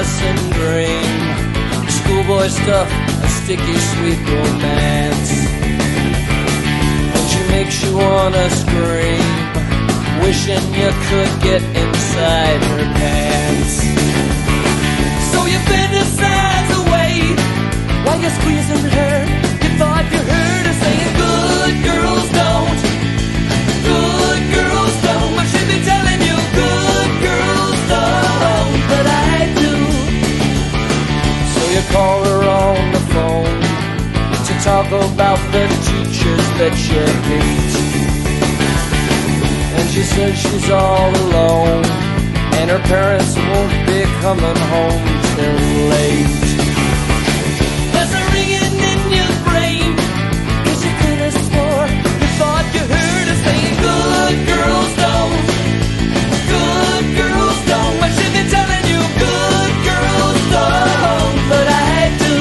adolescent dream, schoolboy stuff, a sticky sweet romance. And she makes you wanna scream, wishing you could get inside her pants. So you fantasize away while you're squeezing her. You thought you heard her saying, good girls don't, good girls don't. But she'd be telling you, good girls don't, but I do. So you call her on the phone to talk about the teachers that you hate. And she says she's all alone, and her parents won't be coming home till late. There's a ringing in your brain, 'cause you could have swore you thought you heard her saying, good girls don't, good girls don't. But she'd be telling you, good girls don't, but I do.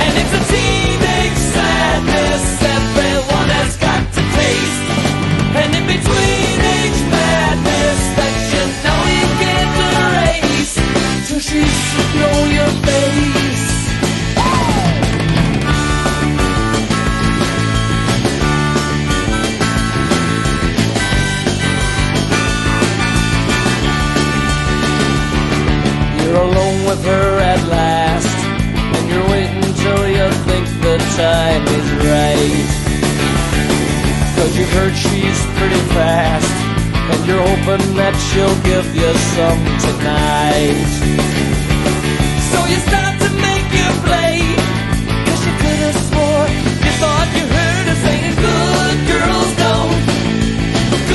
And it's a teenage sadness everyone has got to taste. And in between age madness that you know you can't erase, till she's know your face. You're alone with her at last, and you're waiting till you think the time is right. 'Cause you've heard she's pretty fast, and you're hoping that she'll give you some tonight. So you start to make your play, 'cause you could have swore you thought you heard her saying, good girls don't,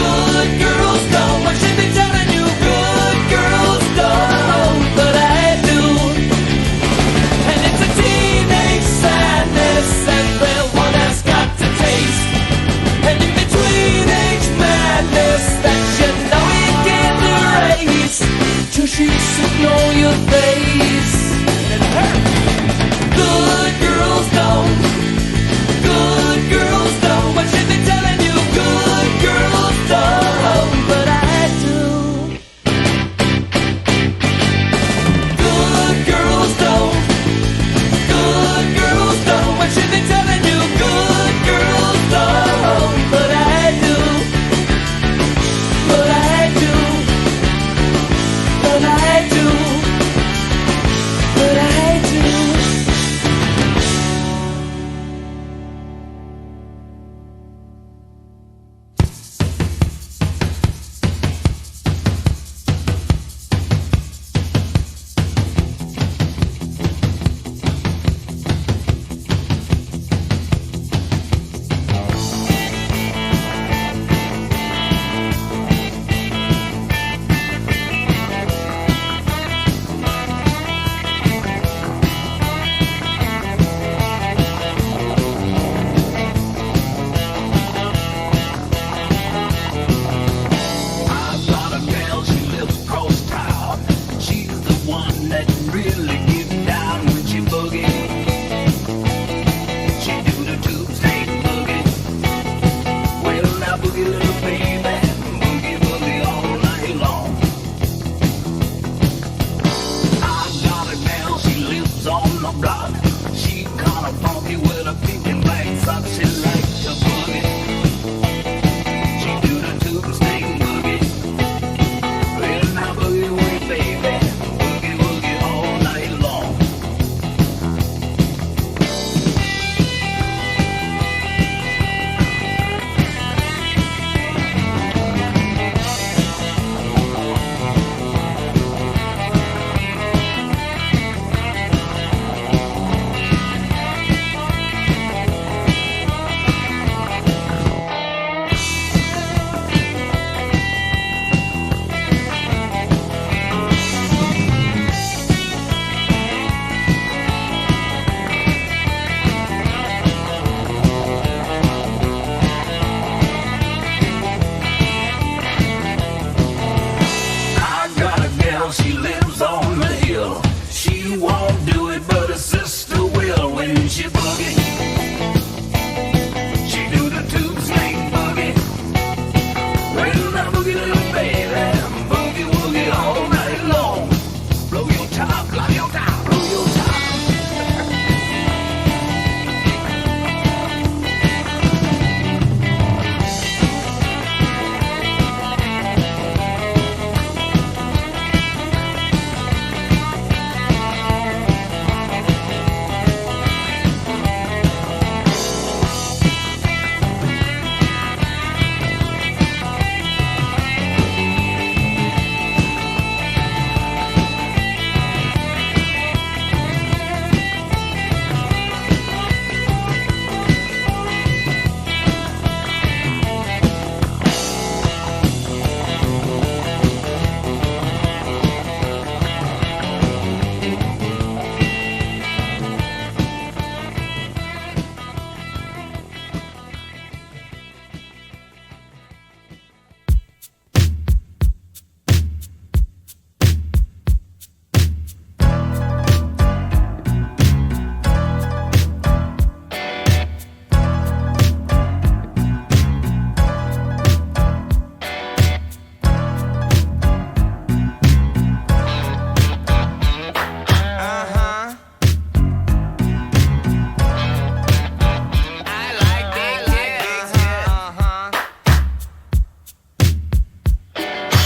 good girls don't. But she'd be telling you, good girls don't, but I do. And it's a teenage sadness everyone has got to taste. And in between age madness that you know you can't erase, till she should know your face. And it hurt. Good girls don't, good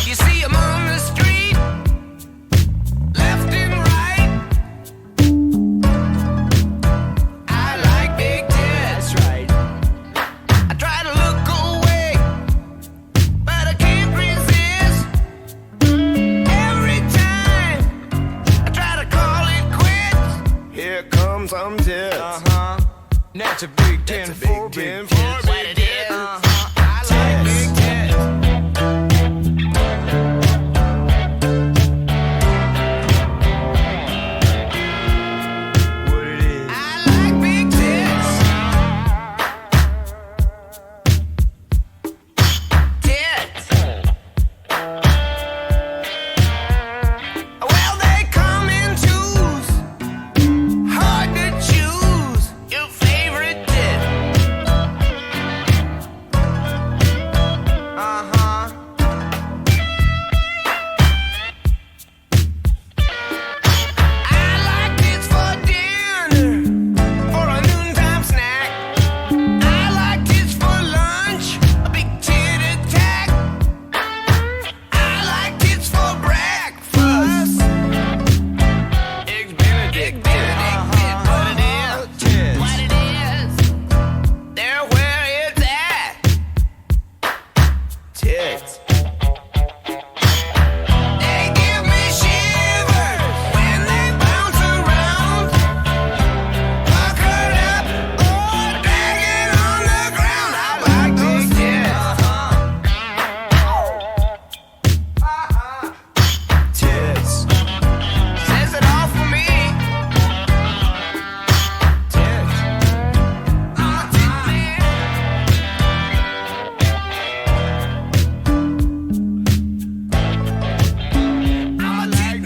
You see 'em on the street, left and right. I like big tits. That's right. I try to look away, but I can't resist. Every time I try to call it quits, here comes some tits. That's a big 10 for big tits. What it is? I like big tits. What it is? I like big tits. Tits. Well, they come in twos. Hard to choose your favorite tit. I like tits for dinner, for a noontime snack. I like tits for lunch, a big tit attack. I like tits for breakfast. Eggs Benedict. What it is? What it is? They're where it's at. Tits. They give me shivers when they bounce around. Puckered up or dragging on the ground. I like those tits. Tits. Says it all for me. Tits. I'm a tit man. I'm a tit man. I like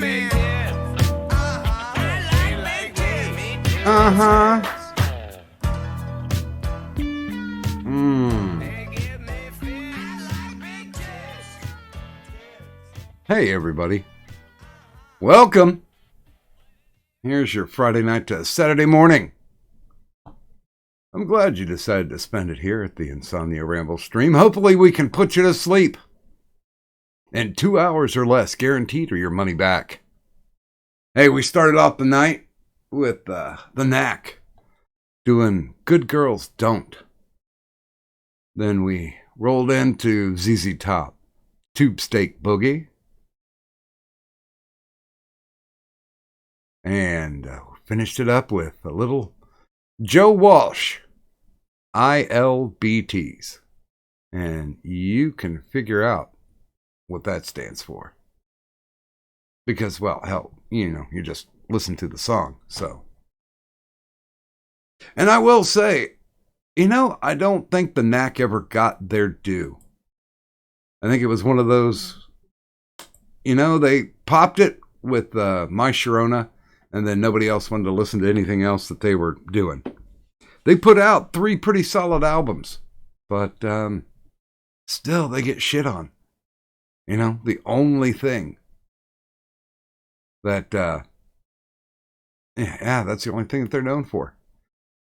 big tits. They give me fear. I like big tits. Hey, everybody. Welcome. Here's your Friday night to Saturday morning. I'm glad you decided to spend it here at the Insomnia Ramble stream. Hopefully we can put you to sleep in 2 hours or less, guaranteed, or your money back. Hey, we started off the night with the Knack doing Good Girls Don't. Then we rolled into ZZ Top, Tube Steak Boogie. And finished it up with a little Joe Walsh, ILBTs. And you can figure out what that stands for. Because, well, hell, you just listen to the song, so. And I will say, I don't think the Knack ever got their due. I think it was one of those, they popped it with My Sharona, and then nobody else wanted to listen to anything else that they were doing. They put out 3 pretty solid albums, but still they get shit on. The only thing that, that's the only thing that they're known for.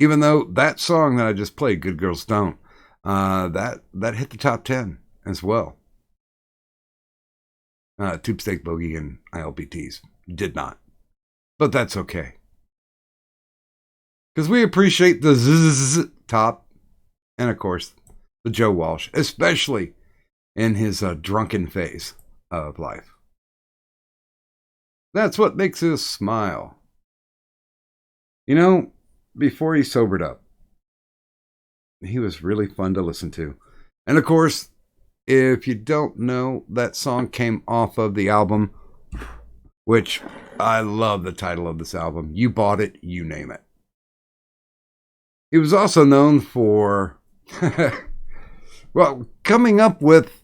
Even though that song that I just played, Good Girls Don't, that hit the top 10 as well. Tube Steak Boogie and ILBTs did not. But that's okay. Because we appreciate the ZZZ top. And of course, the Joe Walsh. Especially in his drunken phase of life. That's what makes us smile. Before he sobered up, he was really fun to listen to. And of course, if you don't know, that song came off of the album, which I love the title of this album. You Bought It, You Name It. He was also known for, coming up with,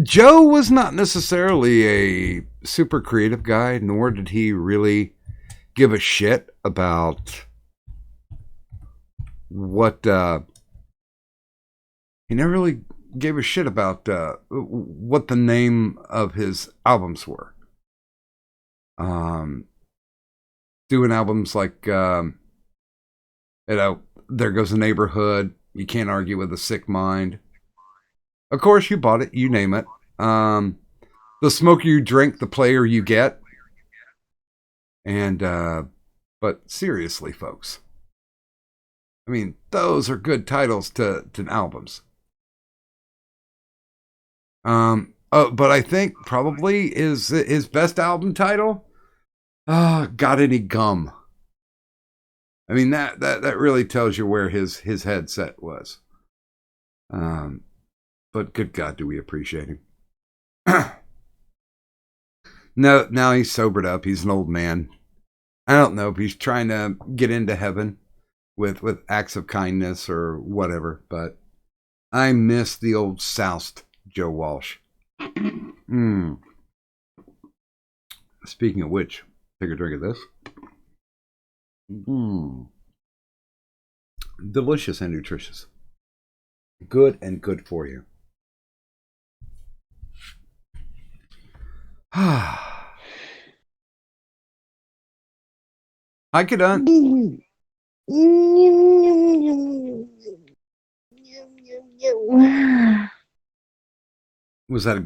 Joe was not necessarily a super creative guy, nor did he really give a shit about what, he never really gave a shit about what the name of his albums were. Doing albums like, There Goes the Neighborhood, You Can't Argue with a Sick Mind. Of course, you bought it. You name it. The smoker you drink, the player you get. And, but seriously, folks. I mean, those are good titles to albums. But I think probably his best album title, Got Any Gum? I mean, that really tells you where his headset was. But good God, do we appreciate him. No, now he's sobered up. He's an old man. I don't know if he's trying to get into heaven with acts of kindness or whatever, but I miss the old soused Joe Walsh. Speaking of which, take a drink of this. Delicious and nutritious. Good and good for you. I could Was that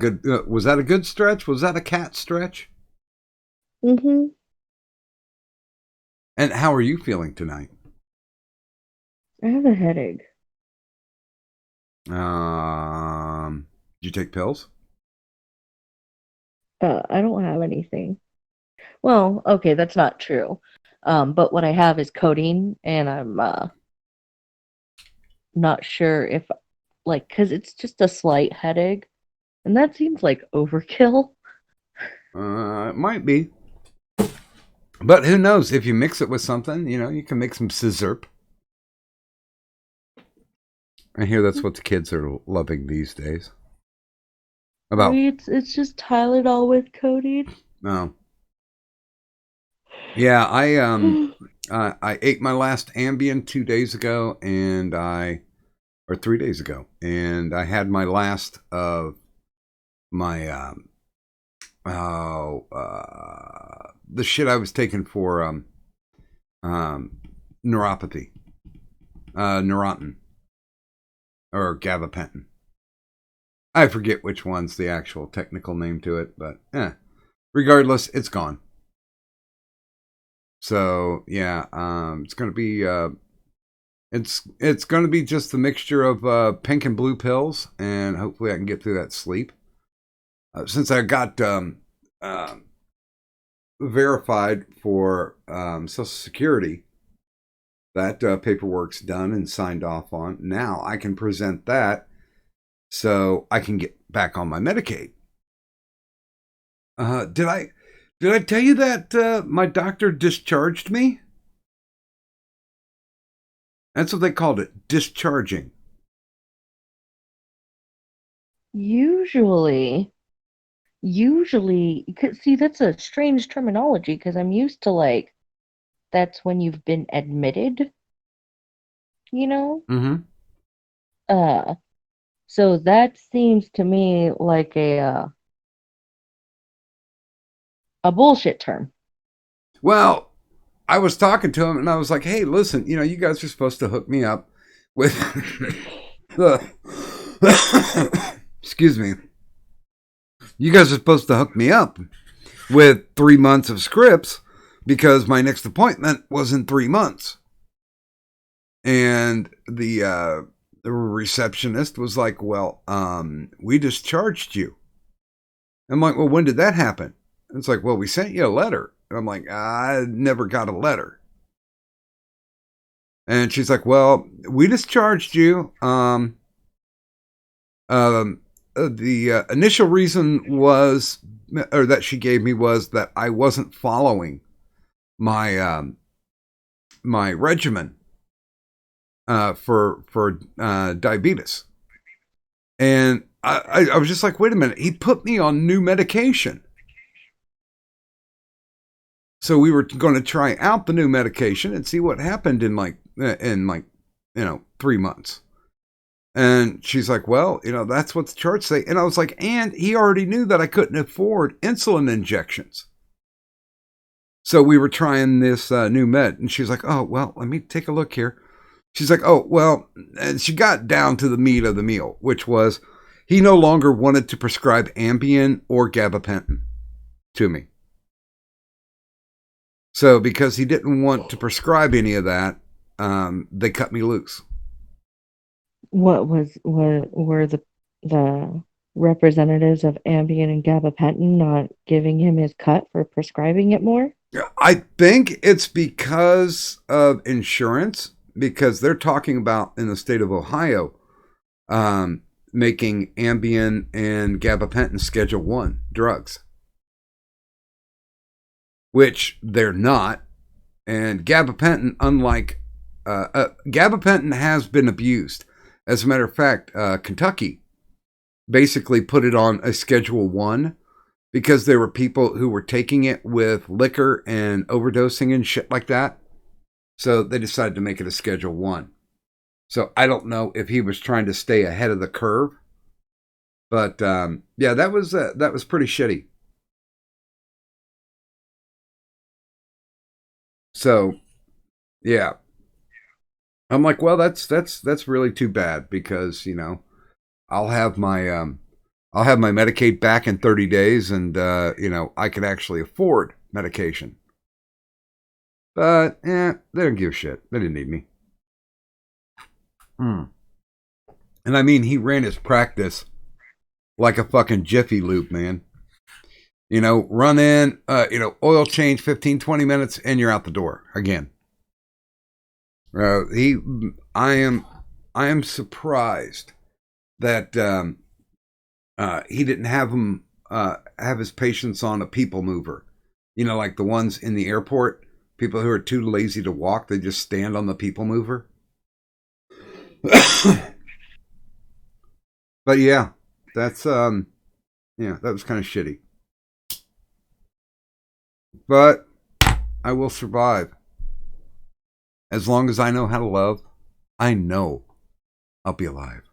a good stretch? Was that a cat stretch? Mm-hmm. And how are you feeling tonight? I have a headache. Did you take pills? I don't have anything. Well, okay, that's not true. But what I have is codeine, and I'm not sure if, like, because it's just a slight headache, and that seems like overkill. It might be. But who knows? If you mix it with something, you can make some sizzurp. I hear that's what the kids are loving these days. It's just Tylenol with codeine. Oh. Yeah, I ate my last Ambien 2 days ago, or 3 days ago, and I had my last of my the shit I was taking for neuropathy, Neurontin, or gabapentin. I forget which one's the actual technical name to it, but regardless, it's gone. So yeah, it's gonna be it's gonna be just the mixture of pink and blue pills, and hopefully I can get through that sleep. Since I got verified for Social Security, that paperwork's done and signed off on. Now I can present that, so I can get back on my Medicaid. Did I tell you that my doctor discharged me? That's what they called it, discharging. Usually, see, that's a strange terminology because I'm used to that's when you've been admitted, Mm-hmm. So that seems to me like a bullshit term. Well, I was talking to him and I was like, hey, listen, you guys are supposed to hook me up with excuse me. You guys are supposed to hook me up with 3 months of scripts because my next appointment was in 3 months. And the receptionist was like, well, we discharged you. I'm like, well, when did that happen? And it's like, well, we sent you a letter. And I'm like, I never got a letter. And she's like, well, we discharged you. The initial reason that she gave me was that I wasn't following my my regimen for diabetes, and I was just like, wait a minute, he put me on new medication. So we were going to try out the new medication and see what happened in 3 months. And she's like, well, that's what the charts say. And I was like, and he already knew that I couldn't afford insulin injections. So we were trying this new med. And she's like, oh, well, let me take a look here. She's like, oh, well, and she got down to the meat of the meal, which was he no longer wanted to prescribe Ambien or gabapentin to me. So because he didn't want to prescribe any of that, they cut me loose. What were the representatives of Ambien and gabapentin not giving him his cut for prescribing it more? I think it's because of insurance, because they're talking about in the state of Ohio making Ambien and gabapentin Schedule 1 drugs, which they're not. And gabapentin, unlike gabapentin, has been abused. As a matter of fact, Kentucky basically put it on a Schedule 1 because there were people who were taking it with liquor and overdosing and shit like that. So they decided to make it a Schedule 1. So I don't know if he was trying to stay ahead of the curve. But yeah, that was pretty shitty. So yeah, I'm like, well, that's really too bad, because I'll have my Medicaid back in 30 days, and I can actually afford medication. But they don't give a shit. They didn't need me. And I mean, he ran his practice like a fucking Jiffy Lube, man. Run in, oil change, 15, 20 minutes, and you're out the door again. I am surprised that he didn't have him have his patients on a people mover. Like the ones in the airport, people who are too lazy to walk, they just stand on the people mover. But yeah, that's that was kind of shitty. But I will survive. As long as I know how to love, I know I'll be alive.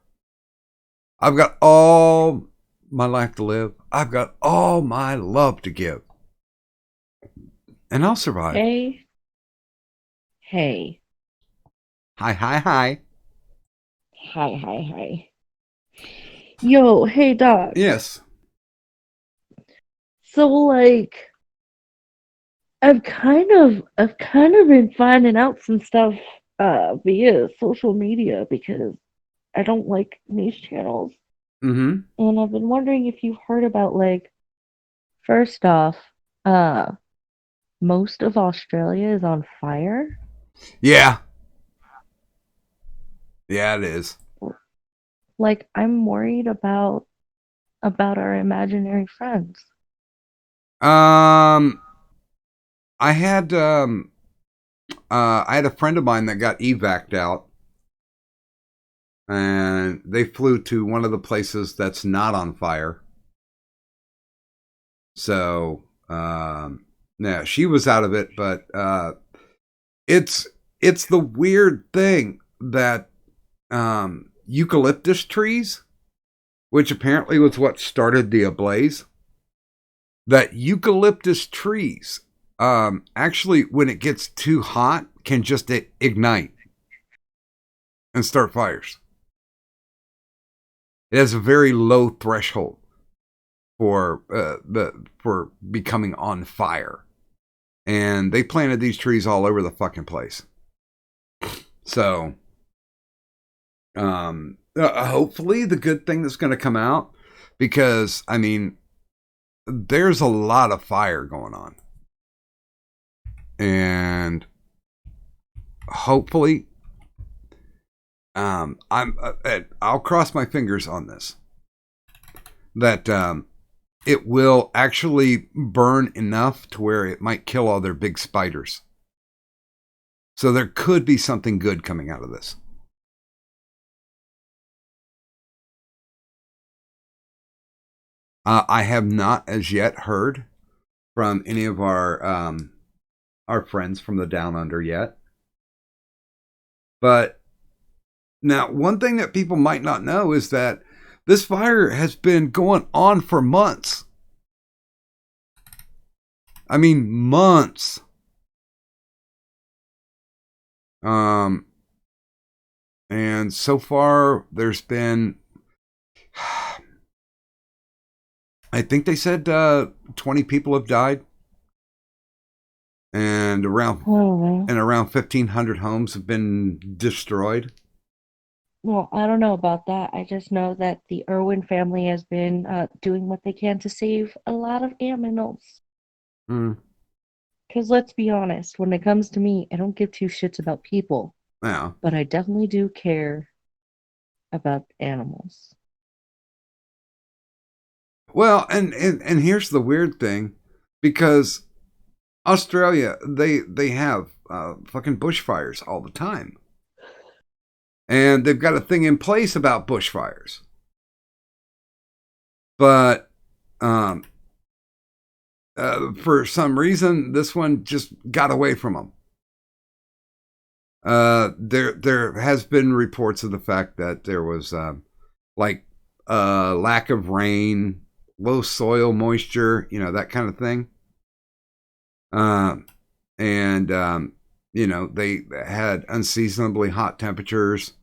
I've got all my life to live. I've got all my love to give. And I'll survive. Hey. Hi. Hi. Yo, hey, Doc. Yes. So, like, I've kind of been finding out some stuff via social media, because I don't like news channels. Mm-hmm. And I've been wondering if you've heard about, like, first off, most of Australia is on fire. Yeah. Yeah, it is. Like, I'm worried about our imaginary friends. I had a friend of mine that got evac'd out, and they flew to one of the places that's not on fire. So, yeah, she was out of it, but it's the weird thing that eucalyptus trees, which apparently was what started the ablaze, that eucalyptus trees actually, when it gets too hot, can just ignite and start fires. It has a very low threshold for becoming on fire, and they planted these trees all over the fucking place. So, hopefully, the good thing that's going to come out, because I mean, there's a lot of fire going on, and hopefully, I'll cross my fingers on this, that it will actually burn enough to where it might kill all their big spiders. So there could be something good coming out of this. I have not as yet heard from any of our friends from the Down Under yet. But now, one thing that people might not know is that this fire has been going on for months. I mean, months. And so far, there's been I think they said 20 people have died, and around Oh, around 1,500 homes have been destroyed. well, I don't know about that. I just know that the Irwin family has been doing what they can to save a lot of animals. Mm, Because let's be honest, when it comes to me, I don't give two shits about people, yeah. but I definitely do care about animals. Well, and here's the weird thing, because Australia, they have fucking bushfires all the time, and they've got a thing in place about bushfires. But um, for some reason, this one just got away from them. There has been reports of the fact that there was like lack of rain, low soil moisture, that kind of thing. Um, and they had unseasonably hot temperatures.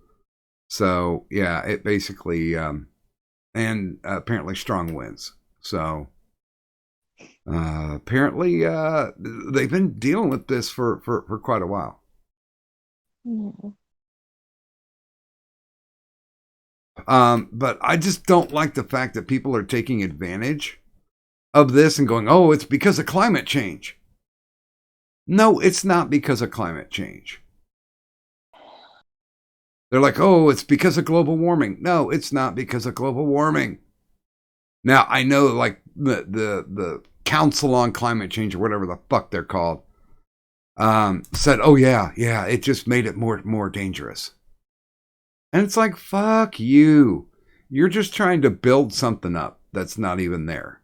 So yeah, it basically and apparently strong winds. So apparently they've been dealing with this for quite a while. Yeah. But I just don't like the fact that people are taking advantage of this and going, oh, it's because of climate change. No, it's not because of climate change. They're like, oh, it's because of global warming. No, it's not because of global warming. Now, I know like the Council on Climate Change or whatever the fuck they're called said, oh, yeah, it just made it more dangerous. And it's like, fuck you. You're just trying to build something up that's not even there.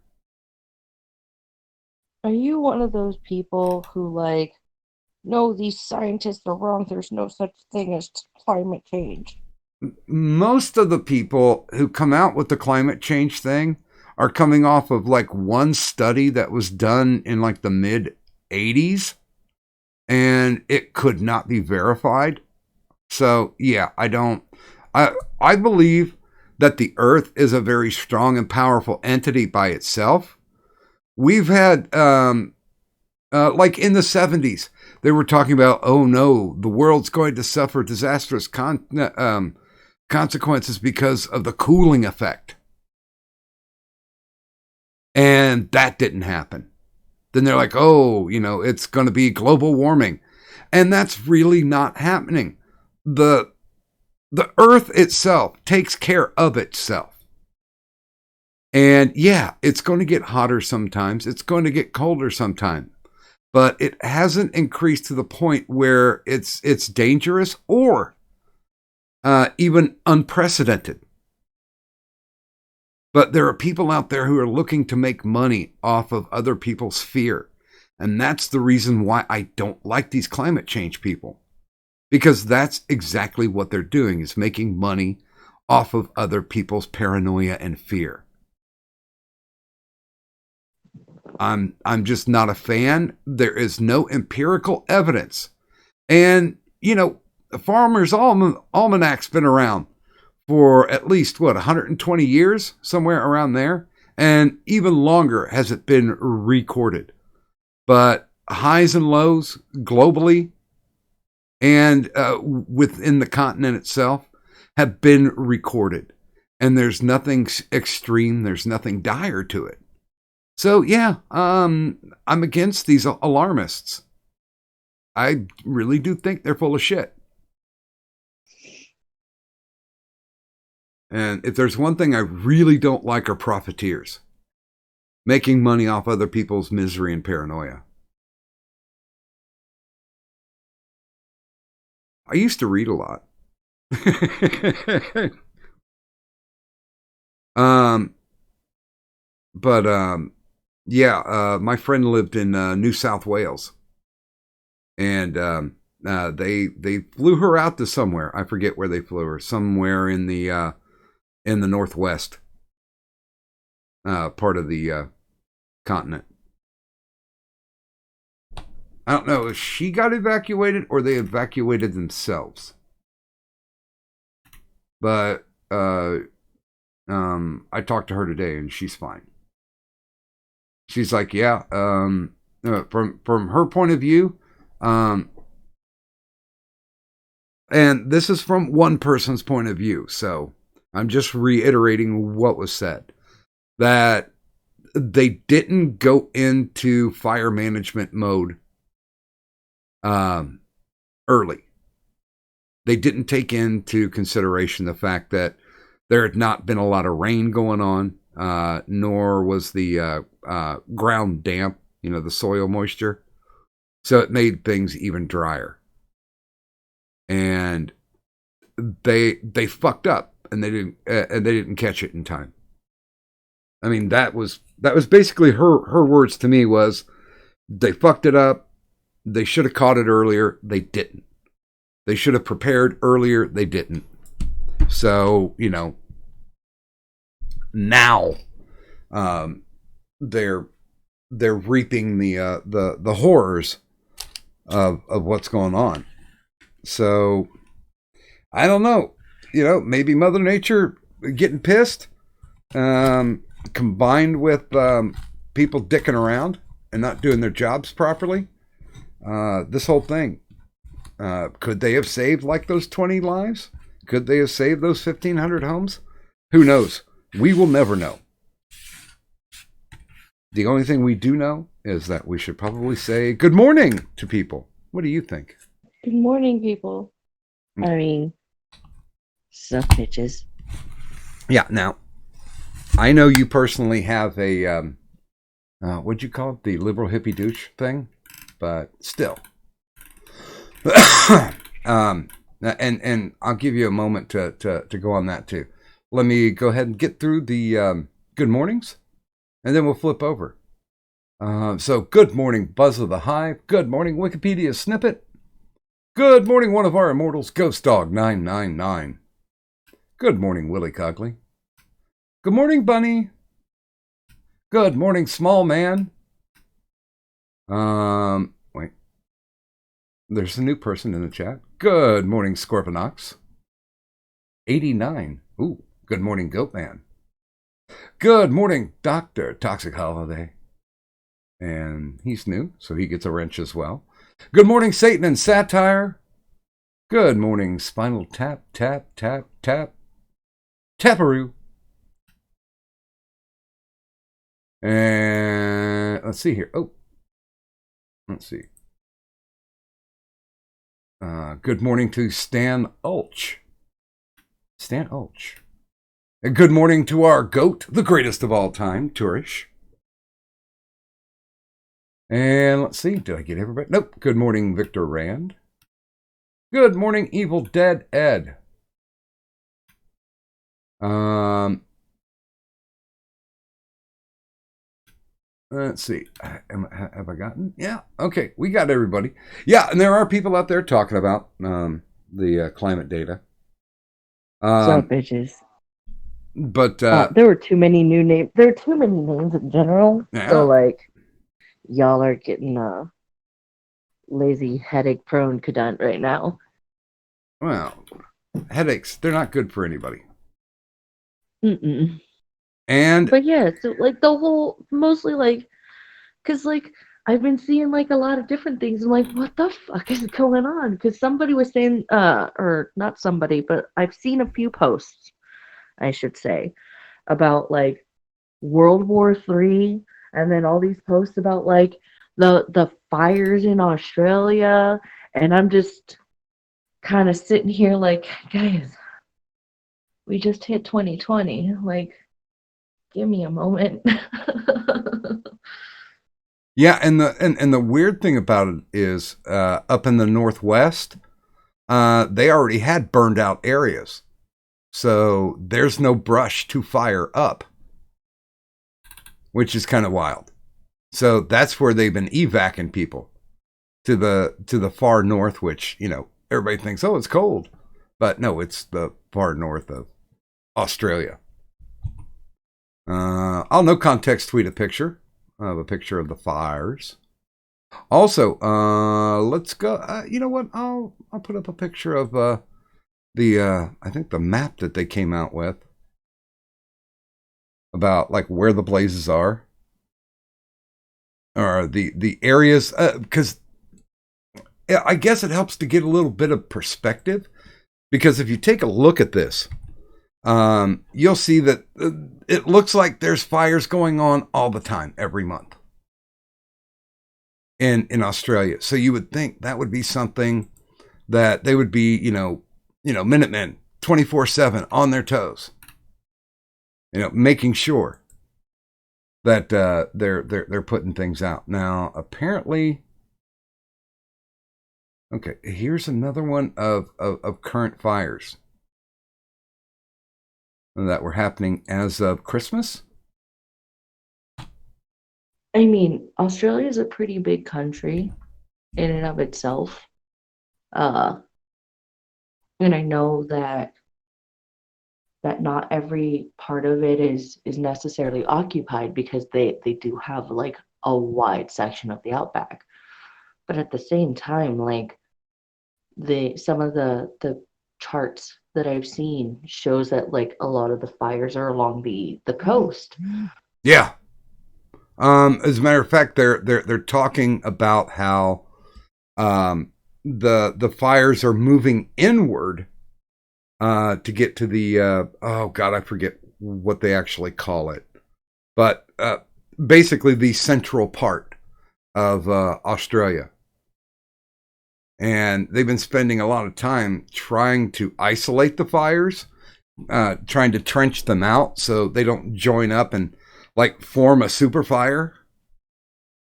Are you one of those people who, like, no, these scientists are wrong, there's no such thing as climate change? Most of the people who come out with the climate change thing are coming off of like one study that was done in like the mid 80s, and it could not be verified. So yeah, I believe that the earth is a very strong and powerful entity by itself. We've had like in the 70s, they were talking about, oh no, the world's going to suffer disastrous consequences because of the cooling effect. And that didn't happen. Then they're like, oh, it's going to be global warming. And that's really not happening. The earth itself takes care of itself. And yeah, it's going to get hotter sometimes. It's going to get colder sometimes. But it hasn't increased to the point where it's dangerous or even unprecedented. But there are people out there who are looking to make money off of other people's fear. And that's the reason why I don't like these climate change people. Because that's exactly what they're doing, is making money off of other people's paranoia and fear. I'm just not a fan. There is no empirical evidence. And, the Farmer's Almanac's been around for at least, 120 years, somewhere around there. And even longer has it been recorded. But highs and lows globally and within the continent itself have been recorded. And there's nothing extreme, there's nothing dire to it. So yeah, I'm against these alarmists. I really do think they're full of shit. And if there's one thing I really don't like are profiteers. Making money off other people's misery and paranoia. I used to read a lot. um, but yeah, my friend lived in New South Wales, and they flew her out to somewhere. I forget where they flew her. Somewhere in the northwest part of the continent. I don't know if she got evacuated or they evacuated themselves. But I talked to her today and she's fine. she's like, yeah, from her point of view, and this is from one person's point of view, so I'm just reiterating what was said, that they didn't go into fire management mode early. They didn't take into consideration the fact that there had not been a lot of rain going on, nor was the ground damp, the soil moisture. So it made things even drier. And they fucked up, and they didn't catch it in time. I mean, that was basically her words to me was, they fucked it up. They should have caught it earlier. They didn't. They should have prepared earlier. They didn't. So, now they're reaping the horrors of what's going on. So I don't know. Maybe Mother Nature getting pissed, combined with people dicking around and not doing their jobs properly. This whole thing. Could they have saved like those 20 lives? Could they have saved those 1,500 homes? Who knows? We will never know. The only thing we do know is that we should probably say good morning to people. What do you think? Good morning, people. I mean, sup, bitches. Yeah, now, I know you personally have a, what'd you call it? The liberal hippie douche thing? But still. And I'll give you a moment to go on that too. Let me go ahead and get through the good mornings, and then we'll flip over. So good morning, Buzz of the Hive. Good morning, Wikipedia Snippet. Good morning, one of our immortals, Ghost Dog 999. Good morning, Willie Cogley. Good morning, Bunny. Good morning, Small Man. Wait. There's a new person in the chat. Good morning, Scorpionox. 89. Ooh, good morning, Goatman. Good morning, Dr. Toxic Holiday. And he's new, so he gets a wrench as well. Good morning, Satan and Satire. Good morning, Spinal Tap, Tap, Tap, Tap. Taparoo. And let's see here. Oh, let's see. Good morning to Stan Ulch. Stan Ulch. And good morning to our goat, the greatest of all time, Turish. And let's see, did I get everybody? Nope. Good morning, Victor Rand. Good morning, Evil Dead Ed. Let's see. Have I gotten? Yeah. Okay. We got everybody. Yeah. And there are people out there talking about the climate data. Sup, bitches. But there were too many new names. There are too many names in general. Yeah. So, y'all are getting lazy, headache-prone cadent right now. Well, headaches, they're not good for anybody. Mm-mm. But yeah, so the whole, mostly because I've been seeing a lot of different things. I'm like, what the fuck is going on? Because somebody was saying, or not somebody, but I've seen a few posts, I should say, about World War III, and then all these posts about the fires in Australia, and I'm just kind of sitting here guys, we just hit 2020. Give me a moment. yeah, and the weird thing about it is up in the Northwest, they already had burned out areas. So there's no brush to fire up, which is kind of wild. So that's where they've been evacuating people to the far north, which, everybody thinks, oh, it's cold. But no, it's the far north of Australia. I'll no context tweet a picture of the fires. Also, let's go. You know what? I'll put up a picture of I think the map that they came out with about where the blazes are. or the areas, because I guess it helps to get a little bit of perspective. Because if you take a look at this, you'll see that it looks like there's fires going on all the time, every month in Australia. So you would think that would be something that they would be, Minutemen 24/7 on their toes, making sure that they're putting things out. Now, apparently, okay, here's another one of current fires that were happening as of Christmas. I mean, Australia is a pretty big country in and of itself. Uh, and I know that not every part of it is necessarily occupied because they do have like a wide section of the outback. But at the same time, like the some of the charts that I've seen shows that like a lot of the fires are along the coast. Yeah. As a matter of fact, they're talking about how the fires are moving inward to get to the oh god, I forget what they actually call it, but basically the central part of Australia. And they've been spending a lot of time trying to isolate the fires, trying to trench them out so they don't join up and like form a super fire.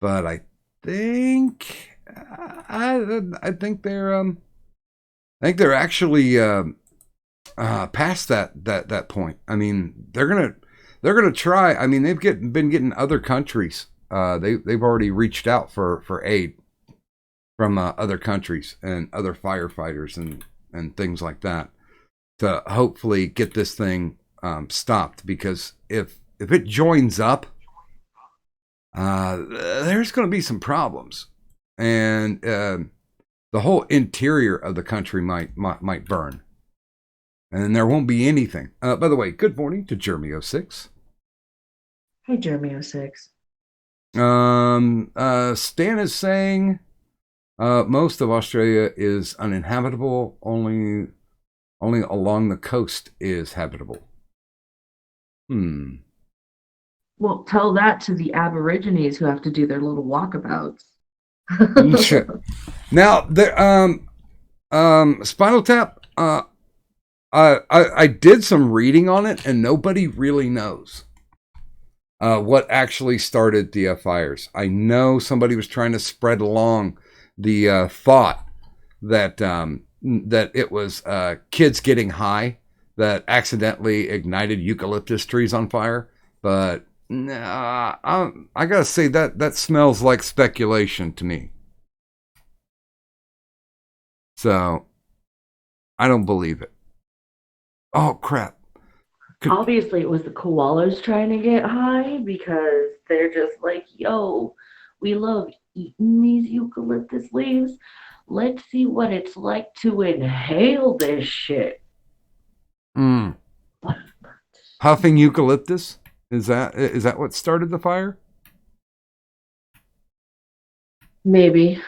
But I think I think they're actually past that point. I mean, they're gonna try. I mean, been getting other countries. They've already reached out for aid from other countries and other firefighters and things like that to hopefully get this thing stopped. Because if it joins up, there's going to be some problems, and the whole interior of the country might burn, and there won't be anything. By the way, good morning to Jeremy06. Hey, Jeremy06. Stan is saying most of Australia is uninhabitable. Only along the coast is habitable. Well, tell that to the Aborigines who have to do their little walkabouts. Now, the Spinal Tap. I did some reading on it, and nobody really knows what actually started the fires. I know somebody was trying to spread along the thought that that it was kids getting high that accidentally ignited eucalyptus trees on fire, but I gotta say that smells like speculation to me. So I don't believe it. Oh crap! Obviously, it was the koalas trying to get high because they're just like, yo, we love eating these eucalyptus leaves. Let's see what it's like to inhale this shit. Mm. Huffing eucalyptus? Is that what started the fire? Maybe.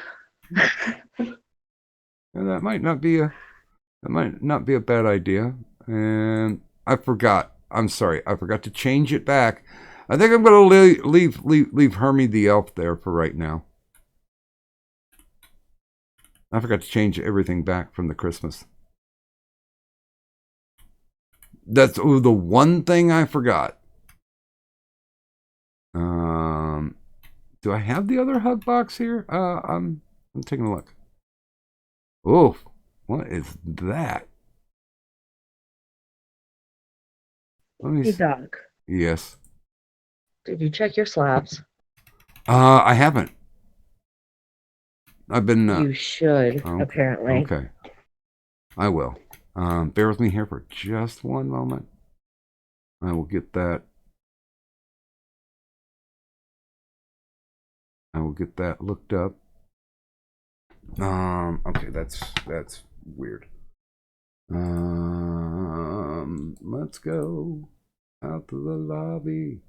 That might not be a bad idea. And I forgot. I'm sorry. I forgot to change it back. I think I'm going to leave Hermie the elf there for right now. I forgot to change everything back from the Christmas. That's the one thing I forgot. Do I have the other hug box here? I'm taking a look. Oh, what is that? Hey, Doc. Yes. Did you check your slabs? I haven't. I've been. You should, okay, apparently. Okay. I will. Bear with me here for just one moment. I will get that. I will get that looked up. Okay, that's weird. Let's go out to the lobby.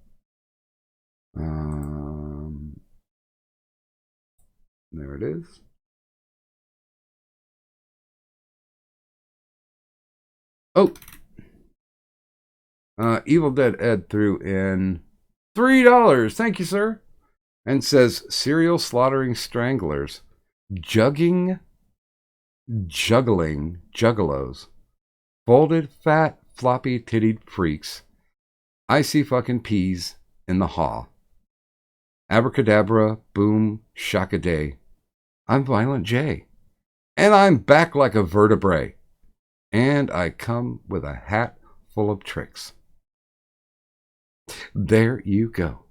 There it is. Oh. Evil Dead Ed threw in $3. Thank you, sir. And says serial slaughtering stranglers, juggling juggalos, folded fat floppy tittied freaks, icy fucking peas in the haw. Abracadabra, boom, shockaday. I'm Violent J. And I'm back like a vertebrae. And I come with a hat full of tricks. There you go.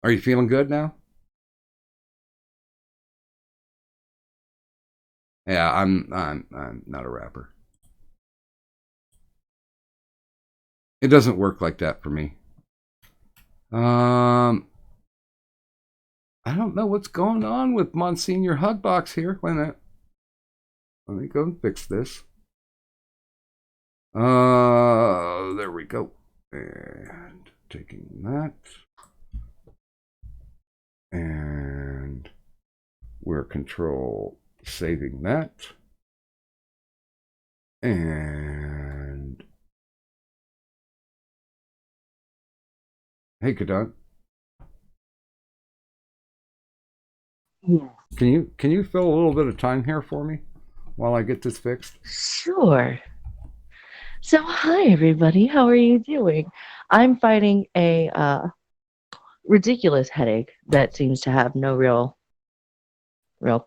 Are you feeling good now? Yeah, I'm not a rapper. It doesn't work like that for me. I don't know what's going on with Monsignor Hugbox here. Wait a minute. Let me go and fix this. There we go. And taking that. And we're control saving that. And hey, Kadon. Yeah. Can you fill a little bit of time here for me while I get this fixed? Sure. So, hi everybody. How are you doing? I'm fighting a ridiculous headache that seems to have no real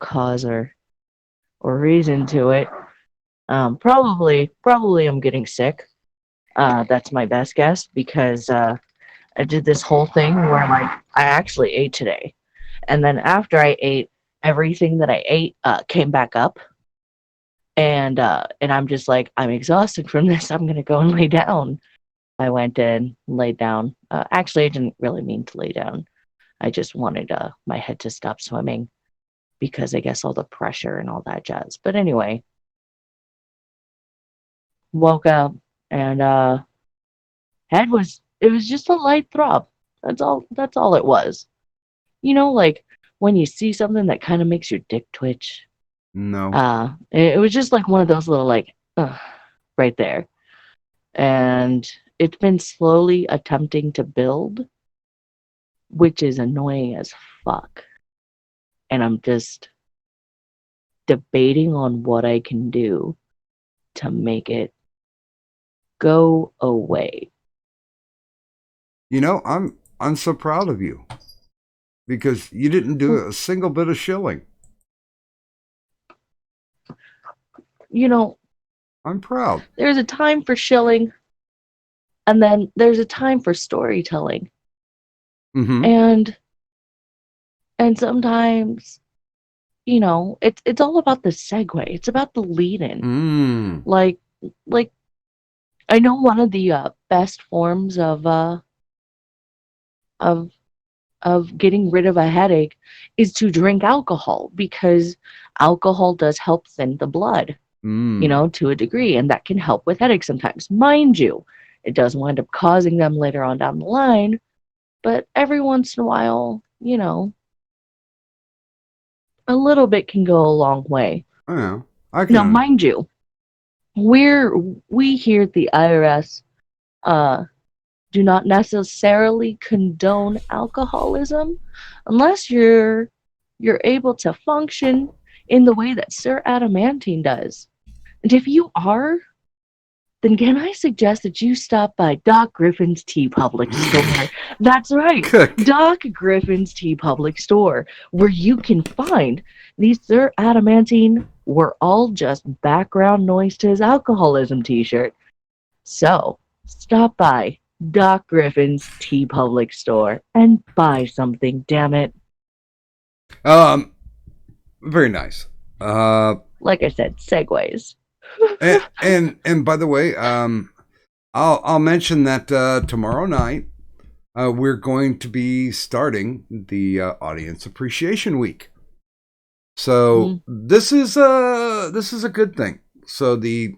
cause or reason to it. Probably I'm getting sick. That's my best guess because I did this whole thing where like I actually ate today, and then after I ate, everything that I ate came back up, and I'm just like, I'm exhausted from this. I'm gonna go and lay down. I went in, laid down. Actually, I didn't really mean to lay down. I just wanted my head to stop swimming because I guess all the pressure and all that jazz. But anyway, woke up and it was just a light throb. That's all it was. You know, like when you see something that kind of makes your dick twitch. No. It was just like one of those little like right there. And it's been slowly attempting to build, which is annoying as fuck. And I'm just debating on what I can do to make it go away. You know, I'm so proud of you because you didn't do a single bit of shilling. You know, I'm proud. there's a time for shilling, and then there's a time for storytelling. Mm-hmm. And sometimes, you know, it's all about the segue. It's about the lead-in. Like I know one of the best forms of getting rid of a headache is to drink alcohol because alcohol does help thin the blood, you know, to a degree, and that can help with headaches sometimes. Mind you, it does wind up causing them later on down the line, but every once in a while, you know, a little bit can go a long way. Yeah, I can. Now, mind you, we here at the IRS do not necessarily condone alcoholism unless you're able to function in the way that Sir Adamantine does. And if you are, then can I suggest that you stop by Doc Griffin's Tea Public Store? That's right, Doc Griffin's Tea Public Store, where you can find these Sir Adamantine "We're all just background noise to his alcoholism" t-shirt. So, stop by Doc Griffin's Tea Public Store and buy something, damn it. Very nice. Like I said, segues. and by the way, I'll mention that tomorrow night we're going to be starting the Audience Appreciation Week. So this is a good thing. So the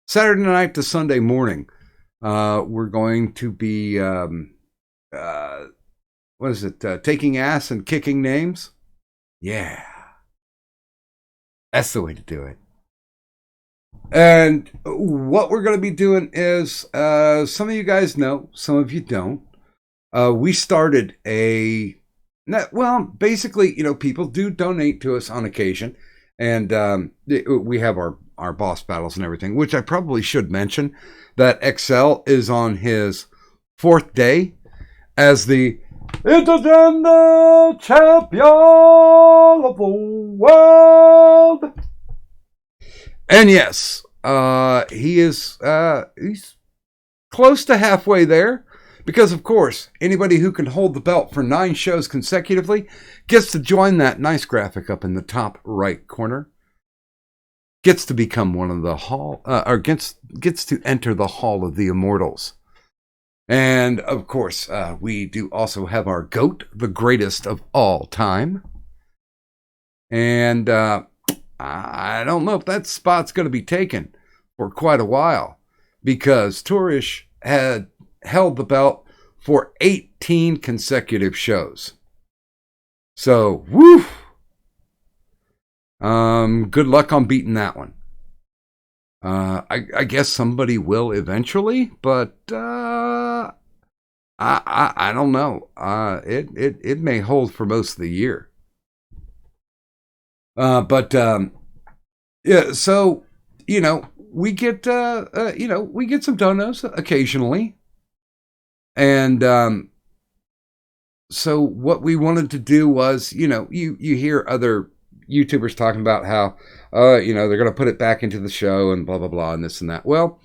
Saturday night to Sunday morning, we're going to be what is it? Taking ass and kicking names. Yeah, that's the way to do it. And what we're going to be doing is, some of you guys know, some of you don't. We started basically, people do donate to us on occasion. And we have our boss battles and everything, which I probably should mention that Excel is on his 4th day as the Intergender Champion of the World. And yes, he's close to halfway there. Because, of course, anybody who can hold the belt for 9 shows consecutively gets to join that nice graphic up in the top right corner. Gets to become one of the gets to enter the Hall of the Immortals. And, of course, we do also have our GOAT, the greatest of all time. And I don't know if that spot's going to be taken for quite a while. Because Tourish had held the belt for 18 consecutive shows. So, woo! Good luck on beating that one. I guess somebody will eventually, but I don't know. It may hold for most of the year. Yeah. So we get some donos occasionally. And so what we wanted to do was, you hear other YouTubers talking about how, they're going to put it back into the show and blah, blah, blah, and this and that. Well,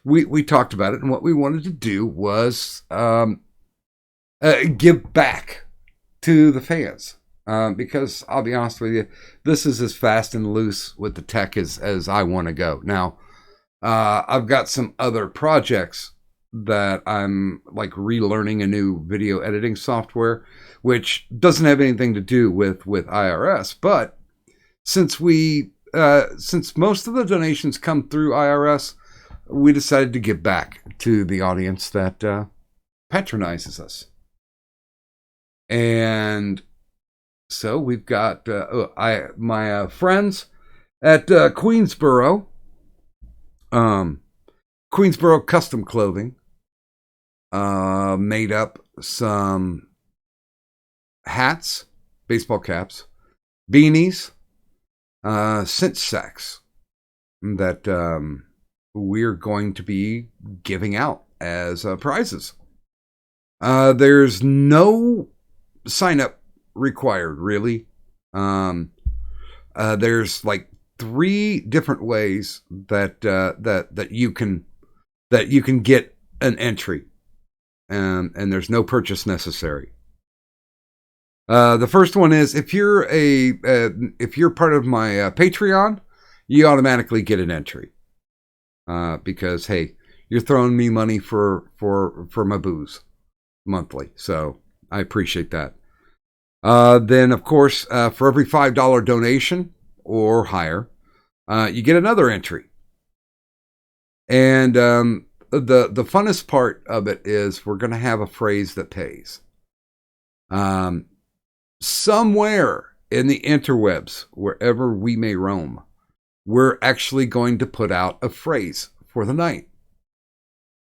we talked about it, and what we wanted to do was give back to the fans. Because I'll be honest with you, this is as fast and loose with the tech as I want to go. Now, I've got some other projects that I'm like relearning a new video editing software, which doesn't have anything to do with IRS. But since most of the donations come through IRS, we decided to give back to the audience that patronizes us. And so we've got my friends at Queensboro Custom Clothing made up some hats, baseball caps, beanies, cinch sacks that we're going to be giving out as prizes. There's no sign up required, really. There's like 3 different ways that you can get an entry, and there's no purchase necessary. The first one is if you're part of my Patreon, you automatically get an entry. Because hey, you're throwing me money for my booze monthly, so I appreciate that. Then of course, for every $5 donation or higher, you get another entry. And the funnest part of it is we're going to have a phrase that pays. Somewhere in the interwebs, wherever we may roam, we're actually going to put out a phrase for the night.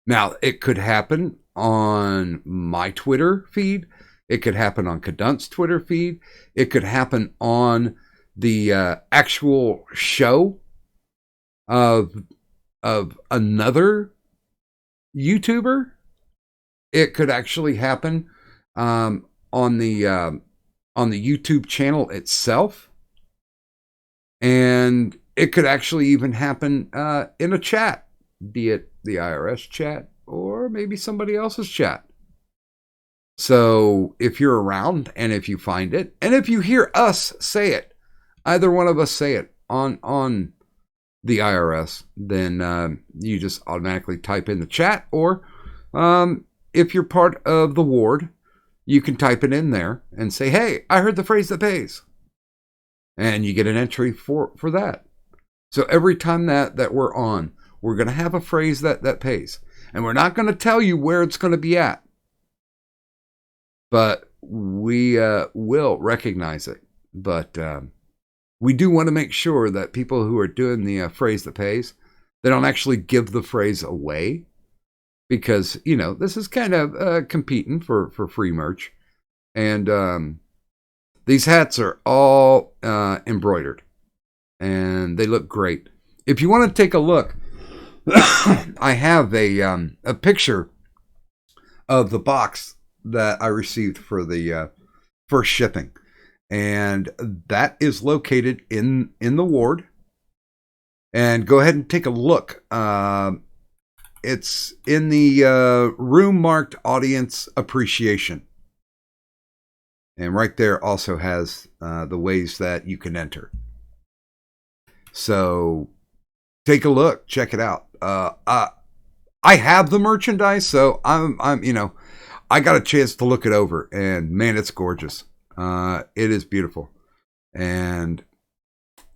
Now, it could happen on my Twitter feed. It could happen on Kadunt's Twitter feed. It could happen on the actual show of another YouTuber. It could actually happen on the YouTube channel itself, and it could actually even happen in a chat, be it the IRS chat or maybe somebody else's chat. So if you're around and if you find it, and if you hear us say it, either one of us say it on the IRS, then you just automatically type in the chat, or if you're part of the ward, you can type it in there and say, hey, I heard the phrase that pays. And you get an entry for that. So every time that we're on, we're going to have a phrase that pays. And we're not going to tell you where it's going to be at. but we will recognize it. But we do want to make sure that people who are doing the phrase that pays, they don't actually give the phrase away, because this is kind of competing for free merch. And these hats are all embroidered, and they look great. If you want to take a look, I have a picture of the box that I received for the first shipping, and that is located in the ward. And go ahead and take a look. It's in the room marked audience appreciation, and right there also has the ways that you can enter. So take a look, check it out. I have the merchandise, so I'm I got a chance to look it over, and man, it's gorgeous. It is beautiful, and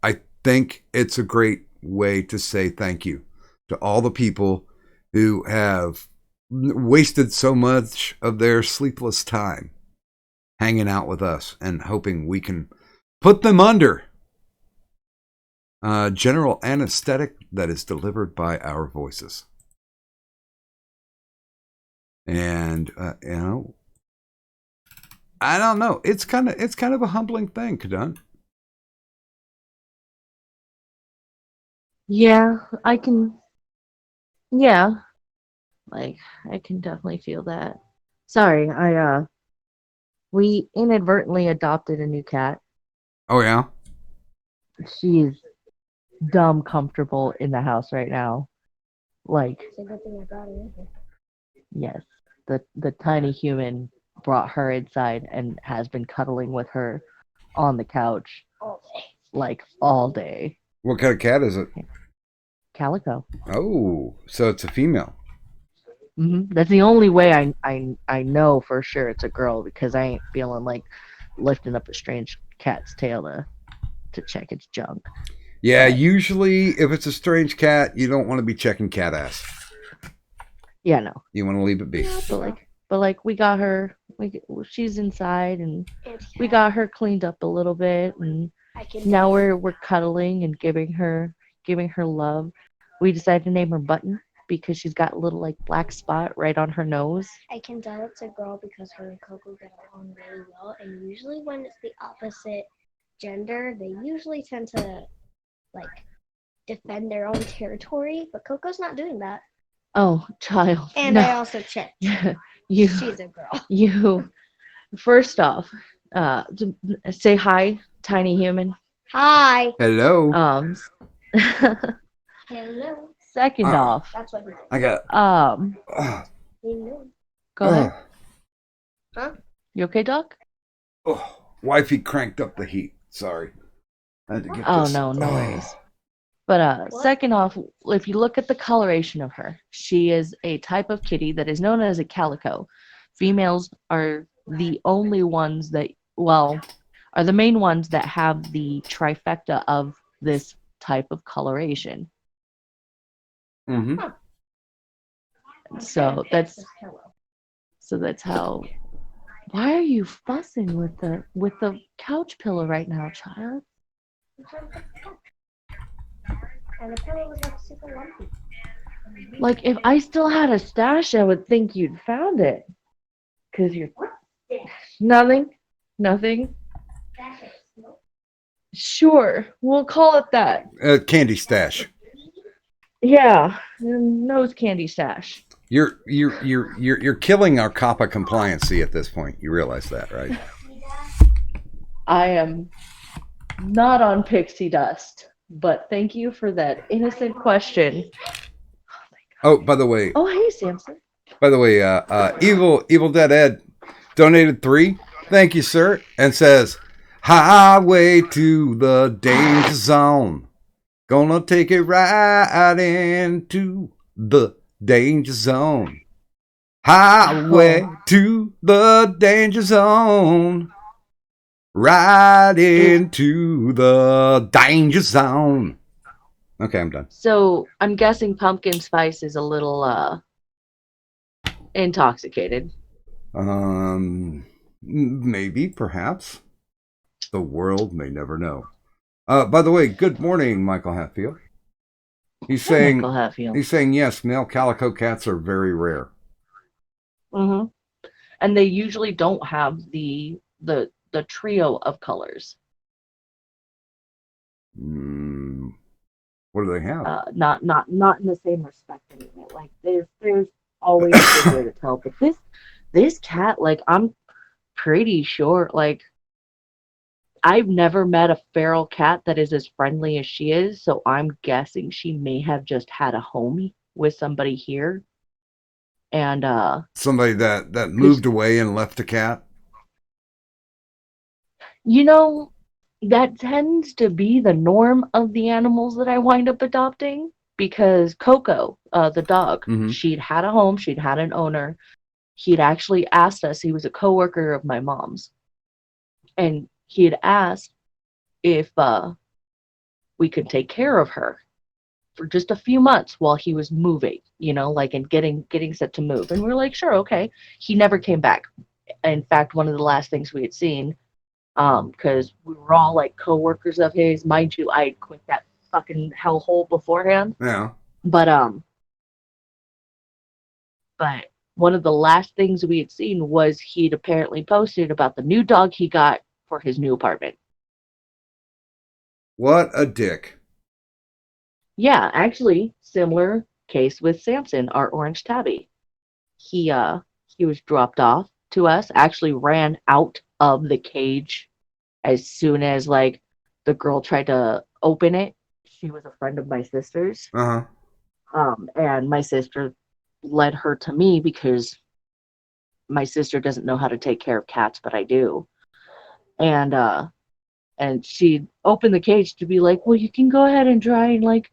I think it's a great way to say thank you to all the people who have wasted so much of their sleepless time hanging out with us, and hoping we can put them under general anesthetic that is delivered by our voices. And I don't know. It's kind of a humbling thing, Kadun. Yeah, I can. Yeah, like I can definitely feel that. Sorry, we inadvertently adopted a new cat. Oh yeah. She's dumb comfortable in the house right now. Like, It's a good thing I brought her in here. yes, the tiny human brought her inside and has been cuddling with her on the couch All day. like all day. What kind of cat is it? Calico. Oh, so it's a female. That's the only way I know for sure it's a girl, because I ain't feeling like lifting up a strange cat's tail to check its junk. Yeah, But usually if it's a strange cat, you don't want to be checking cat ass. yeah, no. You want to leave it be. But like we got her. She's inside, and And we got her cleaned up a little bit, and I can now we're cuddling and giving her love. We decided to name her Button because she's got a little like black spot right on her nose. I can tell it's a girl because her and Coco get along really well, and usually when it's the opposite gender, they usually tend to like defend their own territory, but Coco's not doing that. Oh, child. And I No. also checked. you She's a girl. you first off, say hi, tiny human. Hi. Hello. Hello. Second off, That's what he said. I got. Hello. go ahead. Huh? You okay, Doc? Wifey cranked up the heat. Sorry. I had to get Oh this. no, no worries. But What? second off, if you look at the coloration of her, she is a type of kitty that is known as a calico. Females are the only ones that, well, are the main ones that have the trifecta of this type of coloration. Mm-hmm. So that's Hello. how. Why are you fussing with the couch pillow right now, child? And the pillow was like super lumpy. Like, if I still had a stash, I would think you'd found it. 'Cause you're nothing. Sure, we'll call it that. Candy stash. Yeah, nose candy stash. You're killing our COPPA compliancy at this point. You realize that, right? I am not on pixie dust, but thank you for that innocent question. Oh, by the way, Oh, hey, Samson. Evil Dead Ed donated 3. Thank you, sir, and says, "Highway to the danger zone. Gonna take it right into the danger zone. Highway to the danger zone. Right into the danger zone." Okay, I'm done. So I'm guessing pumpkin spice is a little intoxicated. Maybe, perhaps. The world may never know. By the way, good morning, Michael Hatfield. He's Hey, saying Michael Hatfield. yes, male calico cats are very rare. Mm-hmm. And they usually don't have the trio of colors. What do they have? Not in the same respect anyway. Like there's always a good way to tell, but this cat, like I'm pretty sure, like I've never met a feral cat that is as friendly as she is, so I'm guessing she may have just had a home with somebody here. And Somebody that because moved away and left a cat. you know that tends to be the norm of the animals that I wind up adopting. Because Coco, the dog, Mm-hmm. she'd had a home, she'd had an owner. He'd actually asked us, he was a coworker of my mom's, and he had asked if we could take care of her for just a few months while he was moving, like and getting set to move. And we were like, sure, okay. He never came back. In fact, one of the last things we had seen, because we were all like coworkers of his. Mind you, I had quit that fucking hellhole beforehand. Yeah. But one of the last things we had seen was he'd apparently posted about the new dog he got for his new apartment. What a dick. Yeah, actually, similar case with Samson, our orange tabby. He was dropped off to us, actually ran out of the cage as soon as like the girl tried to open it. She was a friend of my sister's. Uh-huh. And my sister led her to me because my sister doesn't know how to take care of cats, but I do. And she opened the cage to be like, well, you can go ahead and try and like,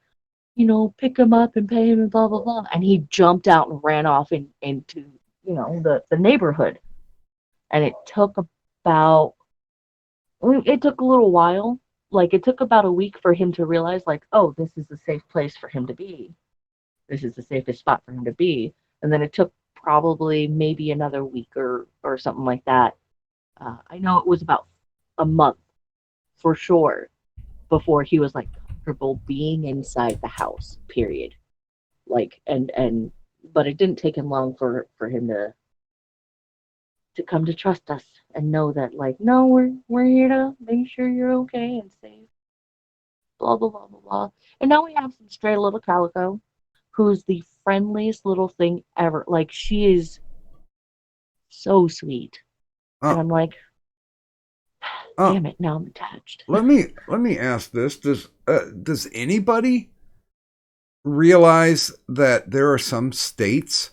pick him up and pay him and blah blah blah. And he jumped out and ran off into the neighborhood. And it took a little while. Like it took about a week for him to realize like, oh, this is a safe place for him to be. This is the safest spot for him to be. And then it took probably maybe another week or something like that. I know it was about a month for sure before he was like comfortable being inside the house. Period. Like and but it didn't take him long for him to come to trust us and know that like no, we're here to make sure you're okay and safe. Blah blah blah blah blah. And now we have some stray little calico, who's the friendliest little thing ever. Like she is so sweet. And I'm like, damn it, now I'm attached. Let me ask this: does anybody realize that there are some states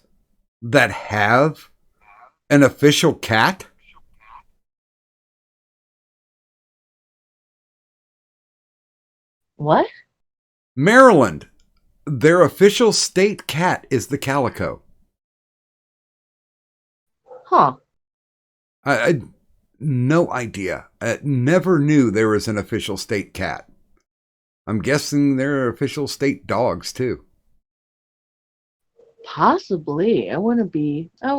that have an official cat? What? Maryland, their official state cat is the calico. Huh. I no idea. I never knew there was an official state cat. I'm guessing there are official state dogs too. Possibly. I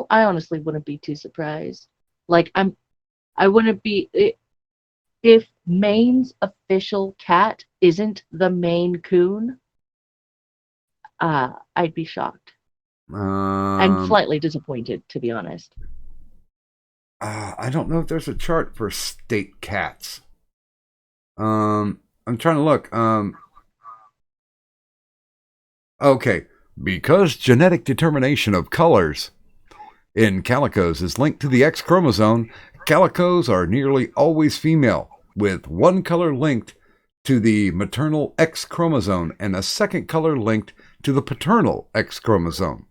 honestly wouldn't be too surprised. Like I wouldn't be if Maine's official cat isn't the Maine Coon, I'd be shocked. And slightly disappointed, to be honest. I don't know if there's a chart for state cats. I'm trying to look. Okay. Because genetic determination of colors in calicos is linked to the X chromosome, calicos are nearly always female, with one color linked to the maternal X chromosome and a second color linked to the paternal X chromosome.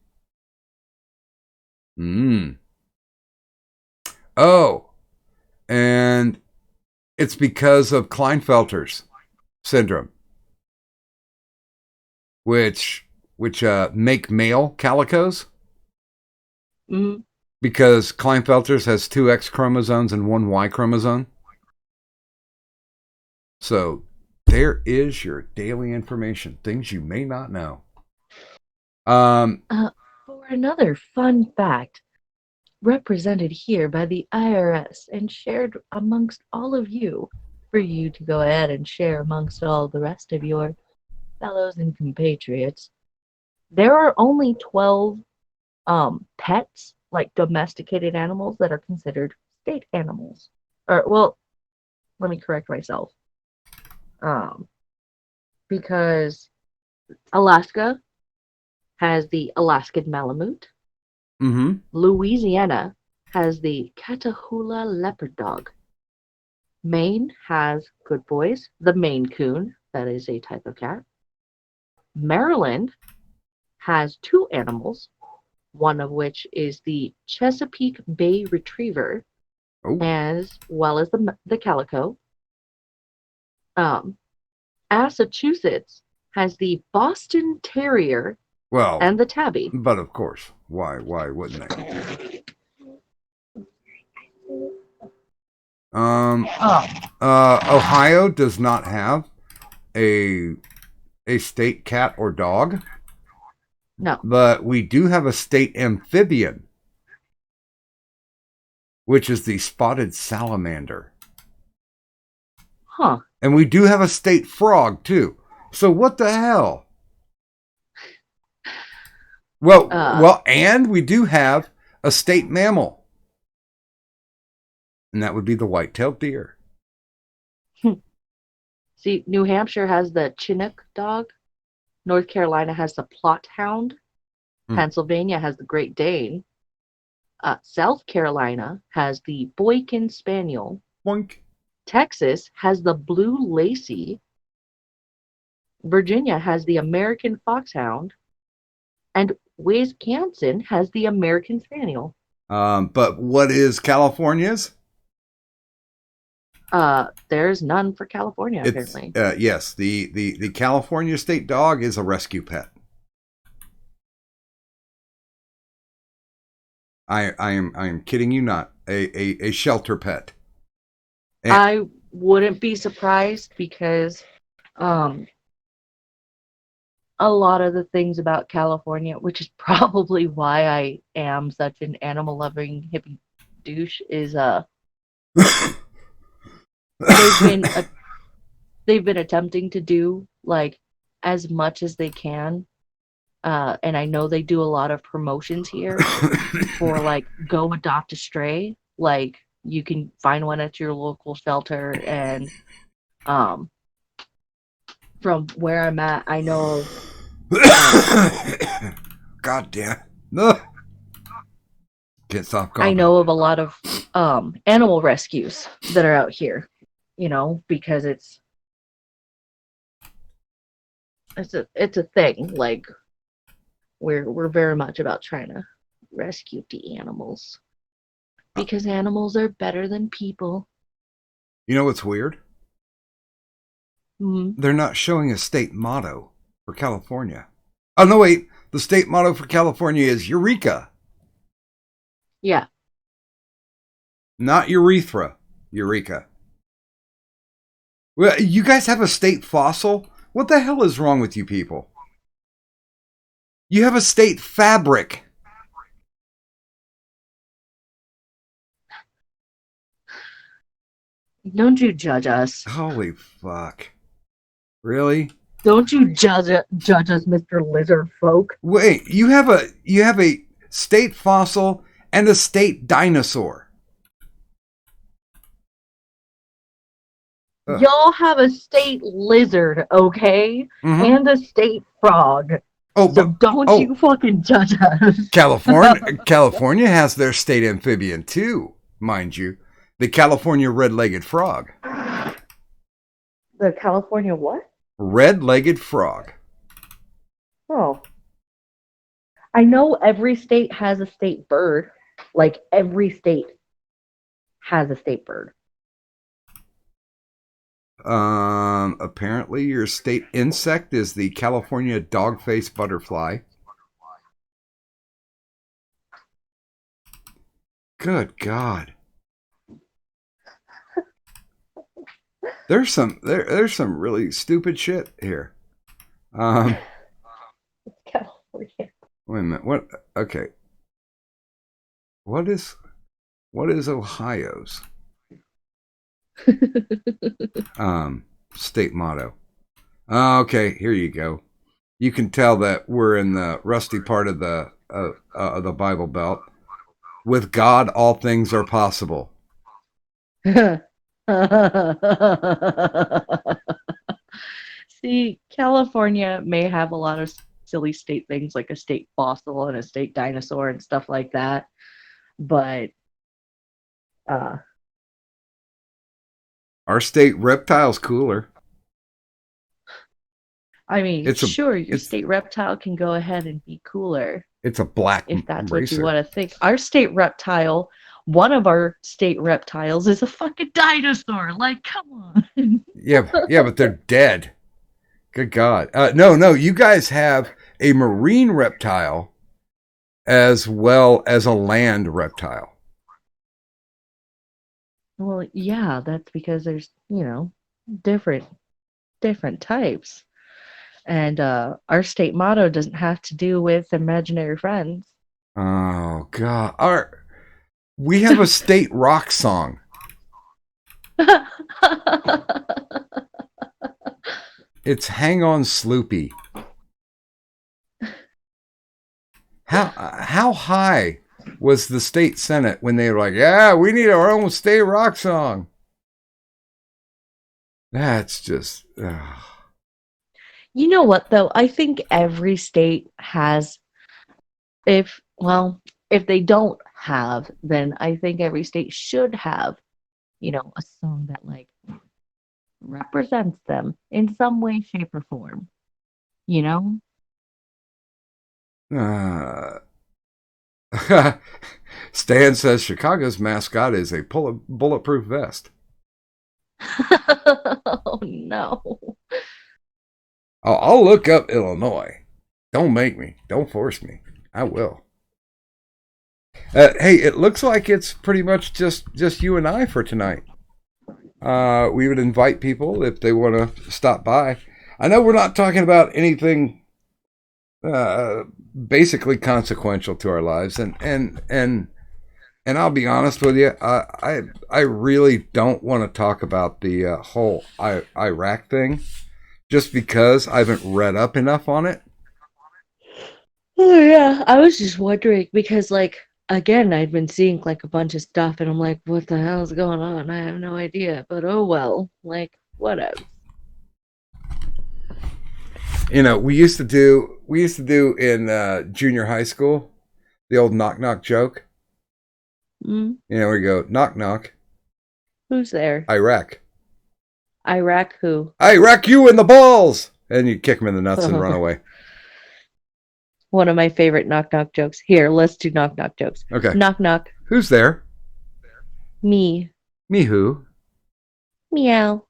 Oh, and it's because of Klinefelter's syndrome, which make male calicos. Mm-hmm. Because Klinefelter's has 2 X chromosomes and 1 Y chromosome. So there is your daily information, things you may not know. For another fun fact, represented here by the IRS and shared amongst all of you for you to go ahead and share amongst all the rest of your fellows and compatriots. There are only 12 pets, like domesticated animals, that are considered state animals. Or, well, let me correct myself. Because Alaska has the Alaskan Malamute. Mm-hmm. Louisiana has the Catahoula leopard dog. Maine has Good Boys, the Maine Coon, that is a type of cat. Maryland has two animals, one of which is the Chesapeake Bay Retriever, Oh, as well as the Calico. Massachusetts has the Boston Terrier well, and the Tabby. but of course, why wouldn't they? Oh, Ohio does not have a state cat or dog, no. but we do have a state amphibian, which is the spotted salamander. Huh. And we do have a state frog, too. So what the hell? Well, and we do have a state mammal. And that would be the white-tailed deer. See, New Hampshire has the Chinook dog. North Carolina has the Plott hound. Pennsylvania has the Great Dane. South Carolina has the Boykin Spaniel. Boink. Texas has the Blue Lacy. Virginia has the American Foxhound. And Wisconsin has the American Spaniel. But what is California's? There's none for California, apparently. Yes, the California state dog is a rescue pet. I am kidding you not. A shelter pet. And I wouldn't be surprised because a lot of the things about California, which is probably why I am such an animal loving hippie douche, is they've been attempting to do like as much as they can. And I know they do a lot of promotions here for like go adopt a stray. Like you can find one at your local shelter, and from where I'm at, I know. God damn. Ugh. Can't stop coughing. I know of a lot of animal rescues that are out here, because it's a thing. Like we're very much about trying to rescue the animals because animals are better than people. You know what's weird? They're not showing a state motto for California. Oh, no, wait. The state motto for California is Eureka. Yeah. Not urethra. Eureka. Well, you guys have a state fossil? What the hell is wrong with you people? You have a state fabric. Don't you judge us. Holy fuck. Really? Don't you judge us, Mr. Lizard Folk. Wait, you have a state fossil and a state dinosaur. Y'all have a state lizard, okay? Mm-hmm. And a state frog. Oh, so don't you fucking judge us. California has their state amphibian too, mind you. The California red-legged frog. The California what? Red-legged frog. Oh. I know every state has a state bird. Like, every state has a state bird. Apparently your state insect is the California dog-faced butterfly. Good God. There's some really stupid shit here. California. Wait a minute. What? Okay. what is Ohio's state motto? Okay, here you go. You can tell that we're in the rusty part of the Bible Belt. With God, all things are possible. See, California may have a lot of silly state things like a state fossil and a state dinosaur and stuff like that, but Our state reptile's cooler. I mean, It's a- sure, your it's- state reptile can go ahead and be cooler It's a black if that's what racer. you want to think. Our state reptile, one of our state reptiles is a fucking dinosaur. Like, come on. Yeah, but they're dead. Good God. No, you guys have a marine reptile as well as a land reptile. Well, yeah, that's because there's, different types. And our state motto doesn't have to do with imaginary friends. Oh, God. We have a state rock song. It's Hang On Sloopy. How high was the state senate when they were like, yeah, we need our own state rock song? That's just... You know what, though? I think every state has, if they don't have, then I think every state should have, a song that, like, represents them in some way, shape, or form. Stan says Chicago's mascot is a bulletproof vest. Oh, no. I'll look up Illinois. Don't make me. Don't force me. I will. Hey, it looks like it's pretty much just you and I for tonight. We would invite people if they want to stop by. I know we're not talking about anything basically consequential to our lives, and I'll be honest with you, I really don't want to talk about the whole Iraq thing, just because I haven't read up enough on it. Oh, yeah. I was just wondering because, like, again, I'd been seeing, like, a bunch of stuff, and I'm like, what the hell's going on? I have no idea. But, oh, well. Like, whatever. We used to do in junior high school the old knock knock joke. Mm. We go knock knock. Who's there? Iraq. Iraq who? I wreck you in the balls, and you kick him in the nuts and run away. One of my favorite knock knock jokes. Here, let's do knock knock jokes. Okay. Knock knock. Who's there? Me. Me who? Meow.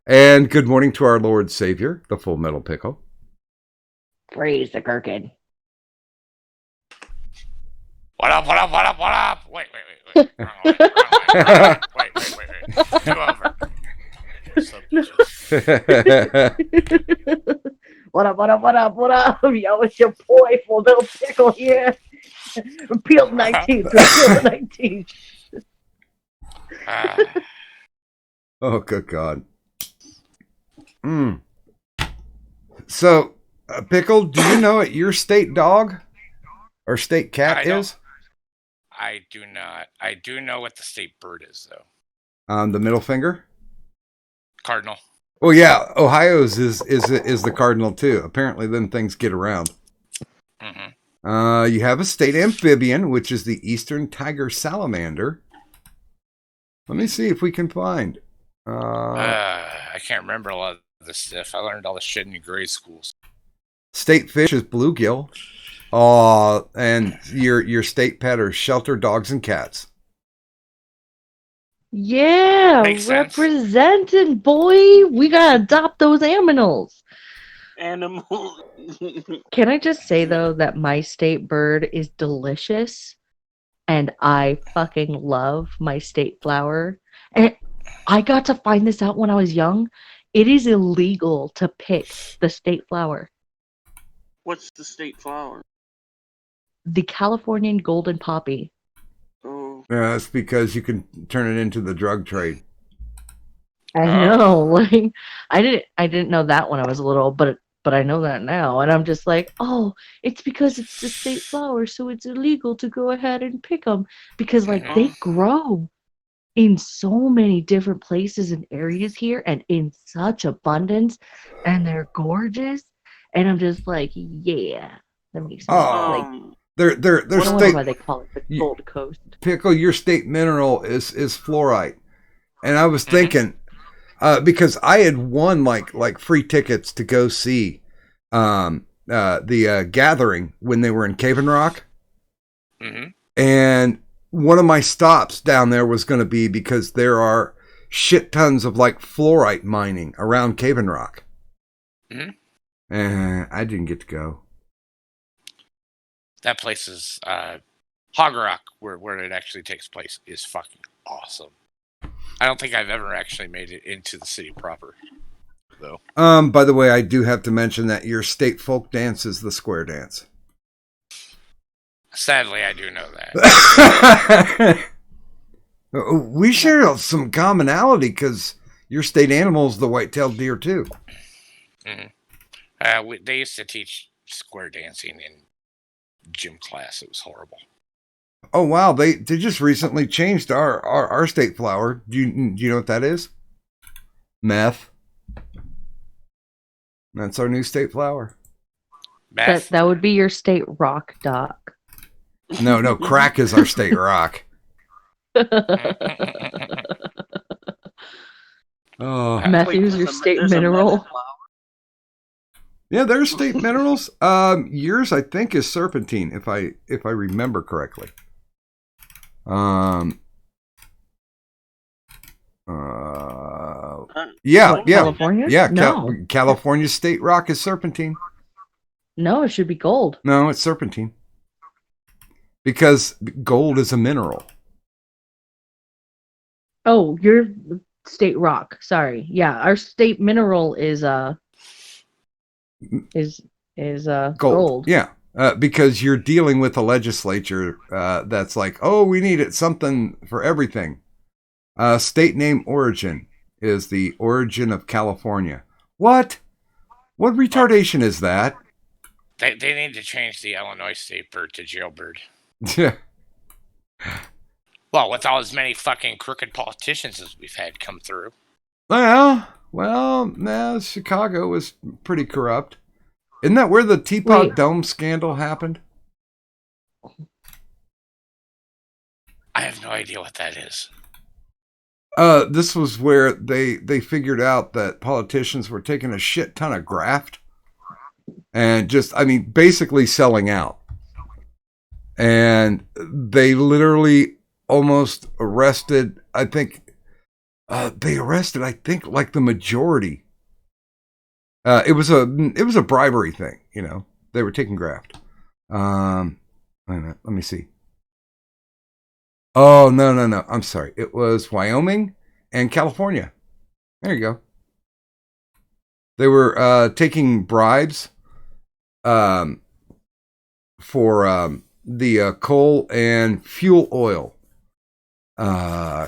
And good morning to our Lord Savior, the Full Metal Pickle. Praise the Gherkin. What up, what up, what up, what up? Wait. Wrong line. Wait. Go over. What up? Yo, it's your boy, Full Metal Pickle here. Repeal 19. Repeal 19. Oh, good God. So, Pickle, do you know what your state dog or state cat is? I do not. I do know what the state bird is, though. The middle finger? Cardinal. Well, yeah, Ohio's is the cardinal too. Apparently, then things get around. Mm-hmm. You have a state amphibian, which is the eastern tiger salamander. Let me see if we can find. I can't remember a lot of this stuff. I learned all this shit in grade schools. State fish is bluegill. And your state pet are shelter dogs and cats. Yeah, Makes sense. representing, boy. We gotta adopt those aminals. Animal. Can I just say, though, that my state bird is delicious, and I fucking love my state flower. And I got to find this out when I was young. It is illegal to pick the state flower. What's the state flower? the Californian golden poppy. Oh, Yeah, that's because you can turn it into the drug trade. I know, like I didn't know that when I was little, but I know that now, and I'm just like, oh, it's because it's the state flower, so it's illegal to go ahead and pick them because like they grow in so many different places and areas here, and in such abundance, and they're gorgeous, and I'm just like, yeah, that makes me like. um, They're What No wonder state why they call it the Gold Coast. Pickle. Your state mineral is fluorite, and I was thinking because I had won like free tickets to go see the gathering when they were in Cave Rock, and one of my stops down there was going to be because there are shit tons of like fluorite mining around Cave Rock. I didn't get to go. That place is Hog Rock, where it actually takes place, is fucking awesome. I don't think I've ever actually made it into the city proper, though. By the way, I do have to mention that your state folk dance is the square dance. Sadly, I do know that. We share some commonality because your state animal is the white-tailed deer too. They used to teach square dancing in gym class. It was horrible. Oh wow, they just recently changed our state flower. Do you know what that is? Meth. That's our new state flower. Meth? That would be your state rock, Doc. No, crack is our state rock. Oh, Matthew's your state mineral. Yeah, there's state minerals. Yours I think is serpentine, if I remember correctly. Yeah, What, yeah, California? yeah. No. California state rock is serpentine. No, it should be gold. No, it's serpentine because gold is a mineral. Oh, your state rock. Sorry. Yeah, our state mineral is gold. Yeah, because you're dealing with a legislature that's like, oh, we needed something for everything. State name origin is the origin of California. What? What retardation is that? They need to change the Illinois state bird to jailbird. Yeah. Well, with all as many fucking crooked politicians as we've had come through. Well, Chicago was pretty corrupt. Isn't that where the Teapot Dome scandal happened? I have no idea what that is. This was where they figured out that politicians were taking a shit ton of graft and just, basically selling out. And they literally almost arrested, like the majority. It was a bribery thing, They were taking graft. Wait a minute, let me see. Oh, no. I'm sorry. It was Wyoming and California. There you go. They were taking bribes for the coal and fuel oil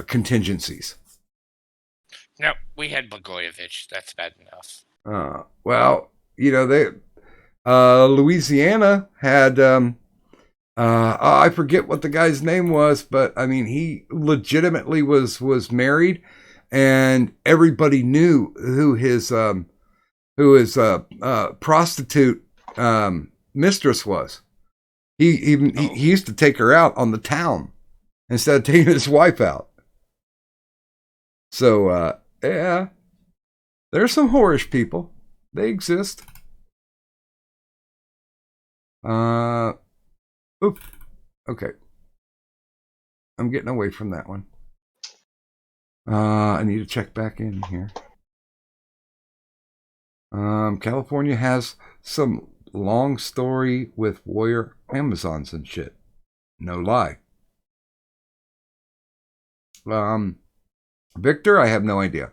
contingencies. No, we had Blagojevich. That's bad enough. Well, they Louisiana had I forget what the guy's name was, but he legitimately was married, and everybody knew who his prostitute mistress was. He used to take her out on the town instead of taking his wife out. So yeah, there's some whorish people. They exist. Oop. Okay. I'm getting away from that one. I need to check back in here. California has some long story with warrior Amazons and shit. No lie. Victor, I have no idea.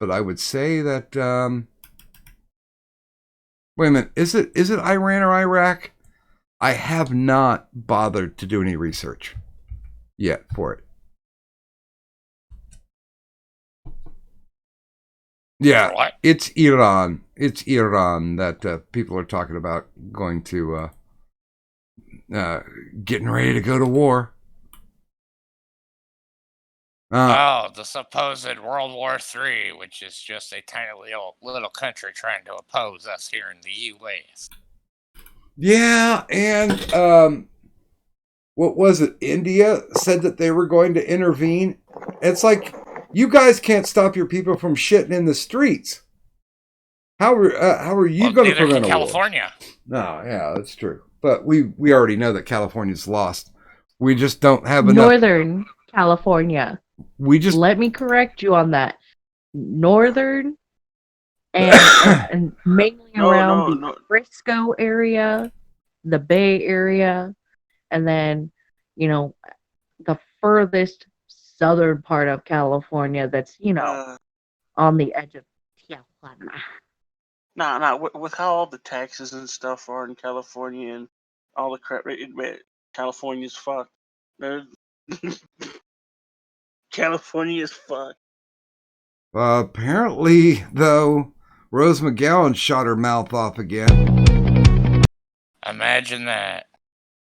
But I would say that Wait a minute. Is it Iran or Iraq? I have not bothered to do any research yet for it. Yeah, What? it's Iran. It's Iran that people are talking about going to, getting ready to go to war. Oh, the supposed World War III, which is just a tiny little country trying to oppose us here in the U.S. Yeah, and what was it? India said that they were going to intervene. It's like, you guys can't stop your people from shitting in the streets. How are you going to prevent a war? California. No, yeah, that's true. But we already know that California's lost. We just don't have enough. Northern California. We just Let me correct you on that. Northern and mainly around the Frisco area, the Bay Area, and then, the furthest southern part of California that's, on the edge of Tijuana. Nah. With how all the taxes and stuff are in California and all the crap, California's fucked. California's fucked. Apparently, though, Rose McGowan shot her mouth off again. Imagine that.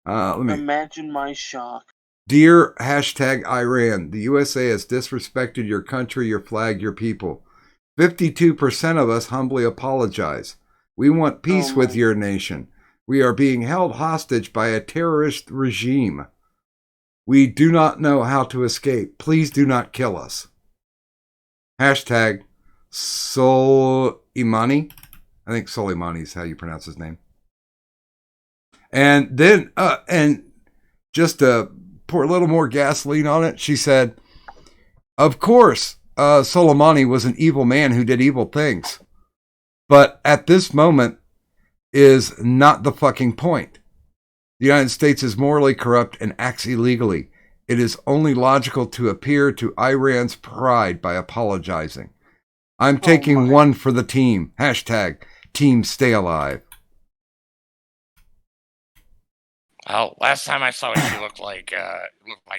Imagine my shock. Dear #Iran, the USA has disrespected your country, your flag, your people. 52% of us humbly apologize. We want peace with your nation. We are being held hostage by a terrorist regime. We do not know how to escape. Please do not kill us. #Soleimani. I think Soleimani is how you pronounce his name. And then, and just to pour a little more gasoline on it, she said, of course, Soleimani was an evil man who did evil things. But at this moment is not the fucking point. The United States is morally corrupt and acts illegally. It is only logical to appear to Iran's pride by apologizing. I'm taking one for the team. #Team Stay Alive. Well, last time I saw her, she looked like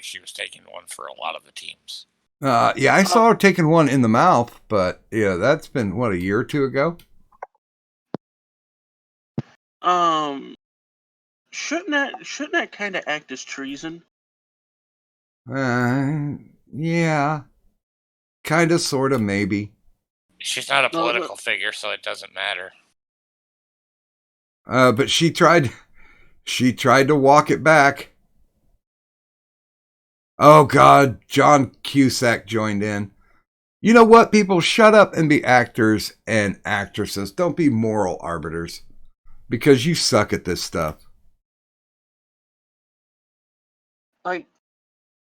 she was taking one for a lot of the teams. Yeah, I saw her taking one in the mouth, but yeah, that's been a year or two ago. Shouldn't that kind of act as treason? Yeah, kind of, sort of, maybe. She's not a political figure, so it doesn't matter. But she tried to walk it back. Oh God, John Cusack joined in. You know what, people? Shut up and be actors and actresses. Don't be moral arbiters, because you suck at this stuff. Like,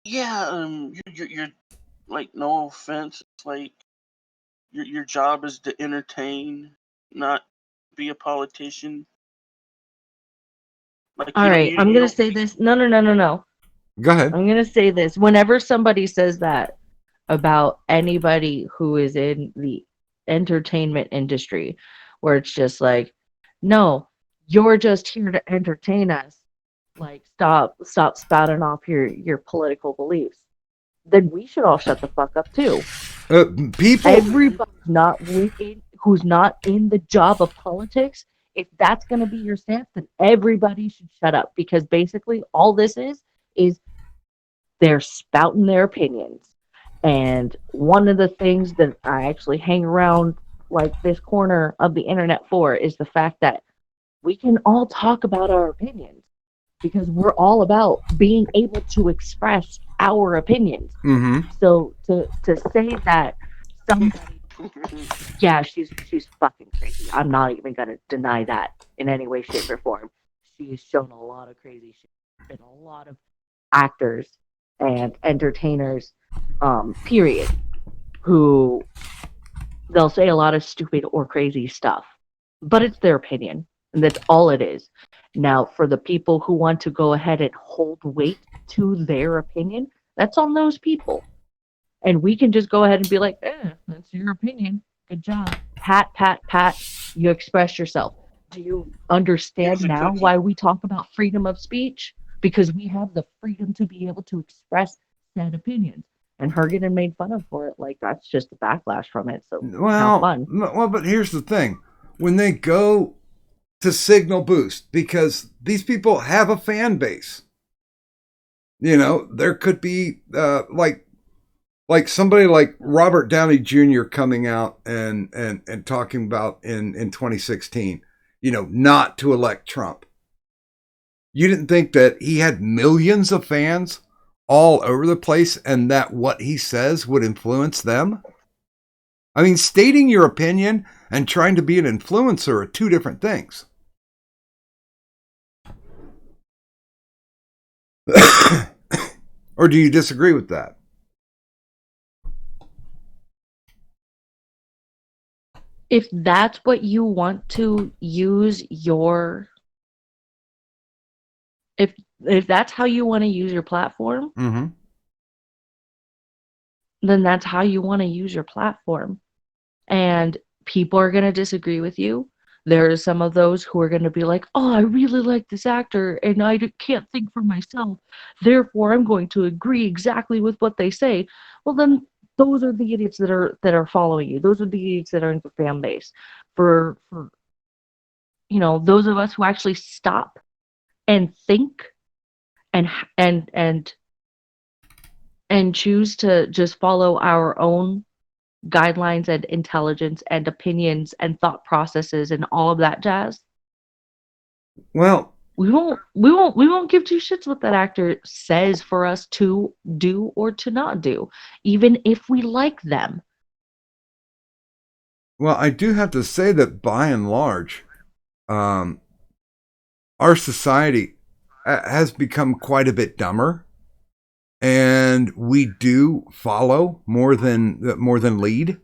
yeah, you're like, no offense, it's like your job is to entertain, not be a politician. Like, all right, I'm gonna say this. No. Go ahead. I'm gonna say this. Whenever somebody says that about anybody who is in the entertainment industry, where it's just like, no, you're just here to entertain us. Like, stop spouting off your political beliefs. Then we should all shut the fuck up too. Everybody who's not in the job of politics, if that's going to be your stance, then everybody should shut up, because basically all this is they're spouting their opinions. And one of the things that I actually hang around like this corner of the internet for is the fact that we can all talk about our opinions, because we're all about being able to express our opinions. Mm-hmm. So to say that somebody, yeah, she's fucking crazy. I'm not even gonna deny that in any way, shape, or form. She's shown a lot of crazy shit. And a lot of actors and entertainers, period, who they'll say a lot of stupid or crazy stuff, but it's their opinion, and that's all it is. Now, for the people who want to go ahead and hold weight to their opinion, that's on those people. And we can just go ahead and be like, that's your opinion. Good job. Pat. You express yourself. Do you understand Here's a now cookie. why we talk about freedom of speech? Because we have the freedom to be able to express said opinions. And her getting made fun of for it, like that's just a backlash from it. So have fun. Well, but here's the thing: when they go to signal boost, because these people have a fan base. You know, there could be like somebody like Robert Downey Jr. coming out and talking about in 2016, you know, not to elect Trump. You didn't think that he had millions of fans all over the place and that what he says would influence them? I mean, stating your opinion and trying to be an influencer are two different things. Or do you disagree with that? If that's what you want to use your if that's how you want to use your platform, Mm-hmm. then that's how you want to use your platform. And people are going to disagree with you. There are some of those who are going to be like, oh, I really like this actor and can't think for myself. Therefore, I'm going to agree exactly with what they say. Well, then those are the idiots that are following you. Those are the idiots that are in the fan base. For those of us who actually stop and think and and and and choose to just follow our own guidelines and intelligence and opinions and thought processes and all of that jazz. Well, We won't give two shits what that actor says for us to do or to not do, even if we like them. well, I do have to say that by and large, um, our society has become quite a bit dumber, and we do follow more than lead.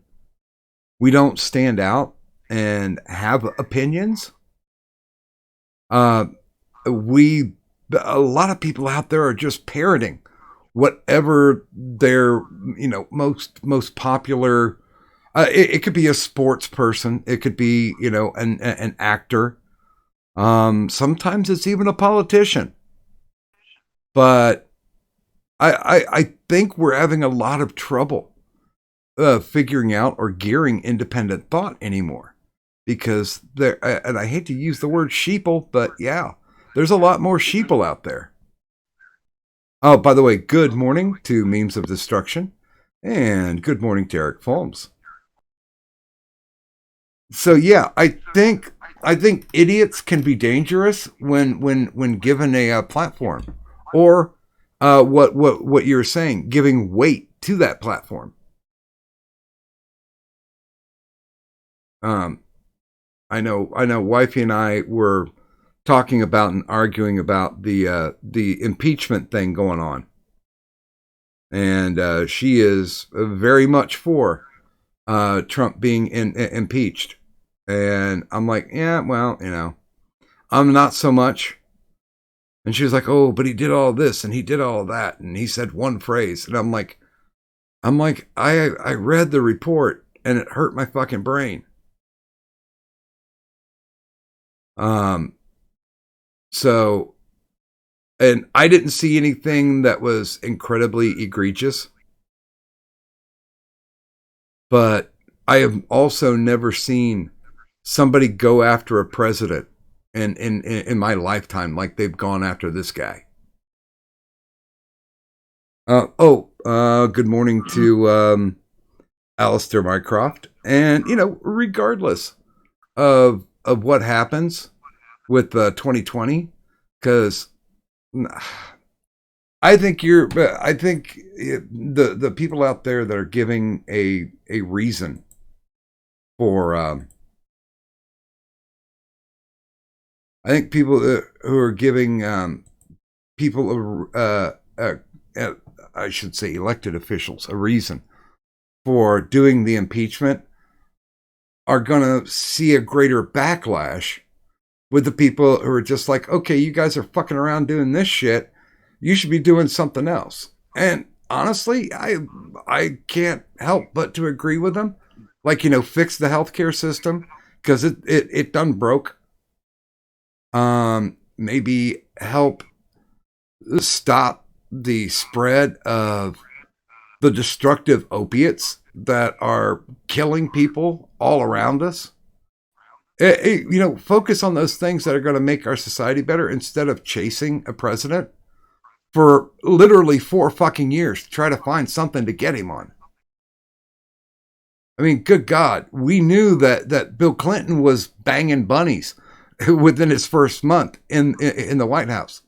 We don't stand out and have opinions. Uh, we a lot of people out there are just parroting whatever their most popular. It could be a sports person. It could be an actor. Sometimes it's even a politician. But I think we're having a lot of trouble figuring out or gearing independent thought anymore, because there. And I hate to use the word sheeple, but yeah, there's a lot more sheeple out there. Oh, by the way, good morning to Memes of Destruction, and good morning to Eric Folmes. So yeah, I think idiots can be dangerous when given a platform, or what you're saying, giving weight to that platform. Um, I know, wifey and I were talking about and arguing about the impeachment thing going on, and she is very much for Trump being impeached. And I'm like, yeah, well, I'm not so much. And she was like, oh, but he did all this and he did all that and he said one phrase. And I read the report and it hurt my fucking brain. So, and I didn't see anything that was incredibly egregious, but I have also never seen somebody go after a president in my lifetime like they've gone after this guy. Good morning to Alistair Mycroft. And regardless of what happens with 2020, because I think the people out there that are giving a reason for I think people who are giving people I should say elected officials a reason for doing the impeachment are going to see a greater backlash with the people who are just like, okay, you guys are fucking around doing this shit. You should be doing something else. And honestly, I can't help but to agree with them. Like, fix the healthcare system, because it done broke. maybe help stop the spread of the destructive opiates that are killing people all around us. Focus on those things that are going to make our society better instead of chasing a president for literally 4 fucking years to try to find something to get him on. I mean, good God, we knew that Bill Clinton was banging bunnies within his first month in the White House.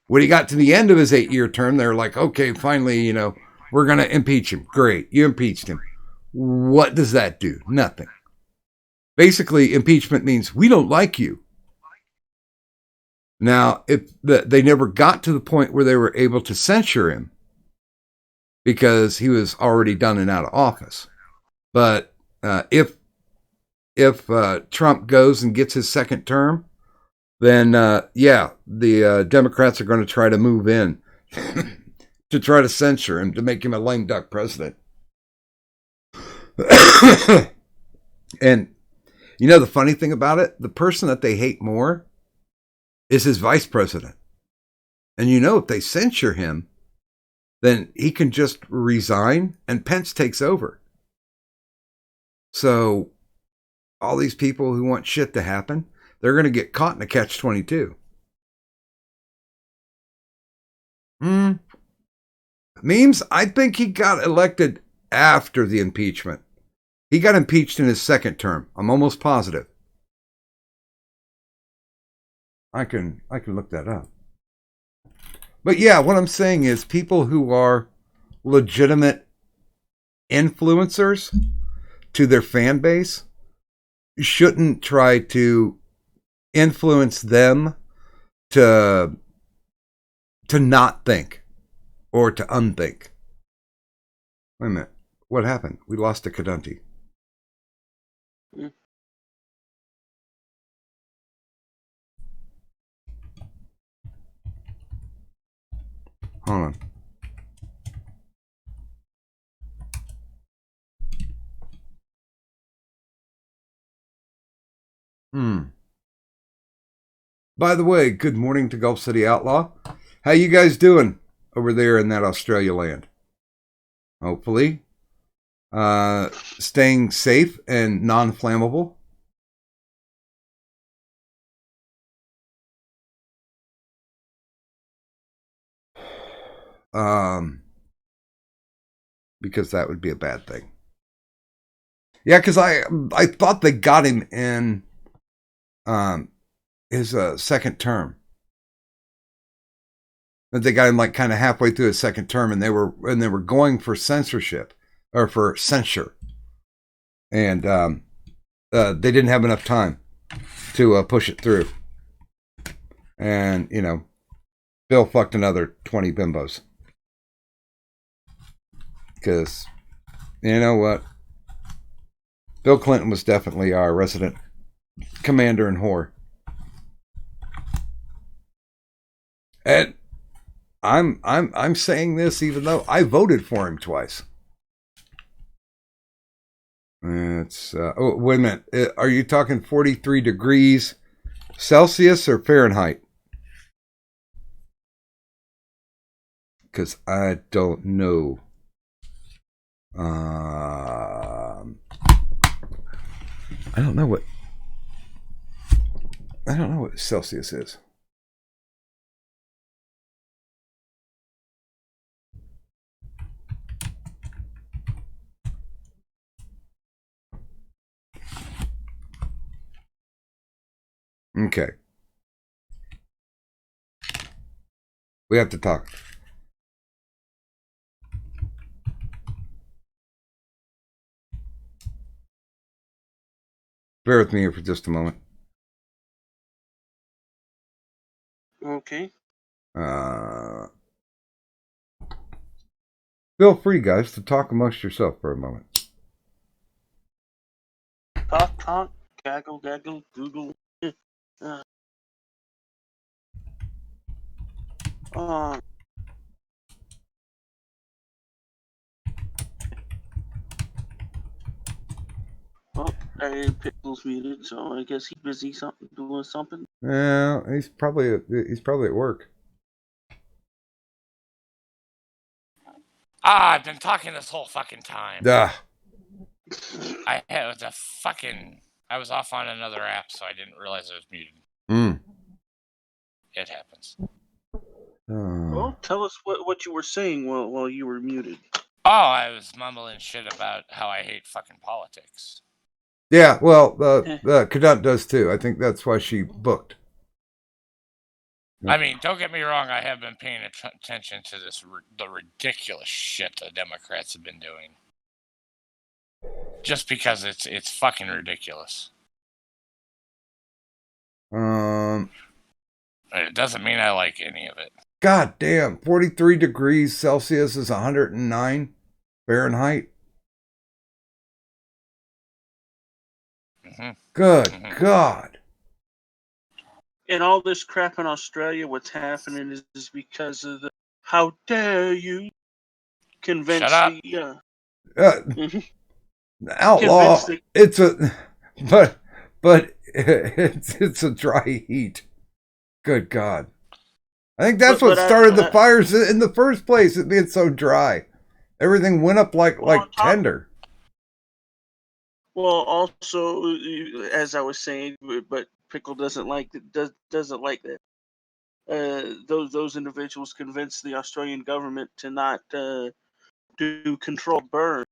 When he got to the end of his 8-year term, they were like, okay, finally, we're going to impeach him. Great, you impeached him. What does that do? Nothing. Basically, impeachment means we don't like you. Now, if they never got to the point where they were able to censure him because he was already done and out of office. But if Trump goes and gets his second term, then the Democrats are going to try to move in to try to censure him, to make him a lame duck president. And the funny thing about it, the person that they hate more is his vice president. And if they censure him, then he can just resign and Pence takes over. So all these people who want shit to happen, they're going to get caught in a catch-22. Memes, I think he got elected after the impeachment. He got impeached in his second term. I'm almost positive. I can look that up. But yeah, what I'm saying is people who are legitimate influencers to their fan base shouldn't try to influence them to not think or to unthink. Wait a minute. What happened? We lost a Kadunti. Hold on. By the way, good morning to Gulf City Outlaw. How you guys doing over there in that Australia land? Hopefully. Staying safe and non-flammable. Because that would be a bad thing. Yeah, because I thought they got him in his second term. That they got him like kind of halfway through his second term, and they were going for censorship or for censure, and they didn't have enough time to push it through. And Bill fucked another 20 bimbos. Because, you know what? Bill Clinton was definitely our resident commander and whore. And I'm saying this even though I voted for him twice. It's wait a minute. Are you talking 43 degrees Celsius or Fahrenheit? Because I don't know. I don't know what Celsius is. Okay. We have to talk. Bear with me here for just a moment. Okay. Feel free, guys, to talk amongst yourself for a moment. Talk, gaggle, Google. Pickle's muted, so I guess he's busy doing something. Yeah, he's probably at work. I've been talking this whole fucking time. Duh. I was off on another app, so I didn't realize I was muted. Mm. It happens. Well, tell us what you were saying while you were muted. Oh, I was mumbling shit about how I hate fucking politics. Yeah, well, the Cadet does too. I think that's why she booked. I mean, don't get me wrong. I have been paying attention to the ridiculous shit the Democrats have been doing. Just because it's fucking ridiculous. It doesn't mean I like any of it. God damn, 43 degrees Celsius is 109 Fahrenheit. Mm-hmm. Good God. And all this crap in Australia, what's happening is because of the "how dare you" convince Shut up. the Outlaw. Convince It's a but it's a dry heat. Good God. I think that's what started the fires in the first place, it being so dry. Everything went up like tender. Well, also, as I was saying, but Pickle doesn't like that. Those individuals convinced the Australian government to not do controlled burn.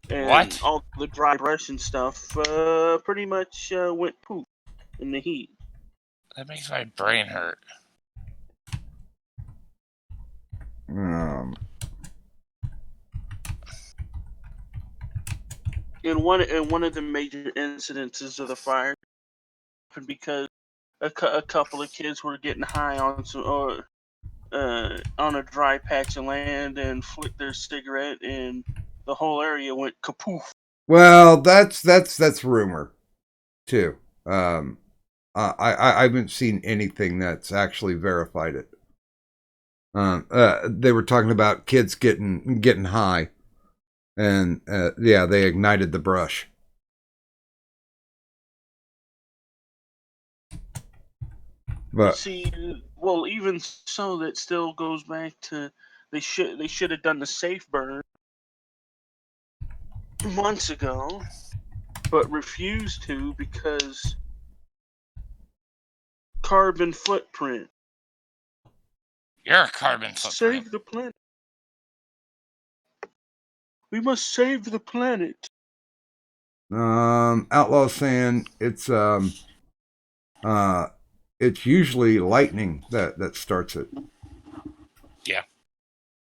And what? all the dry brush and stuff pretty much went poof in the heat. That makes my brain hurt. In one of the major incidences of the fire happened because a couple of kids were getting high on a dry patch of land and flicked their cigarette, and the whole area went kapoof. Well, that's rumor too. I haven't seen anything that's actually verified it. They were talking about kids getting high, and yeah, they ignited the brush. But see, well, even so, that still goes back to they should have done the safe burn months ago, but refused to because carbon footprint. You're a carbon footprint. Save the planet. We must save the planet. Outlaw saying it's usually lightning that starts it. Yeah.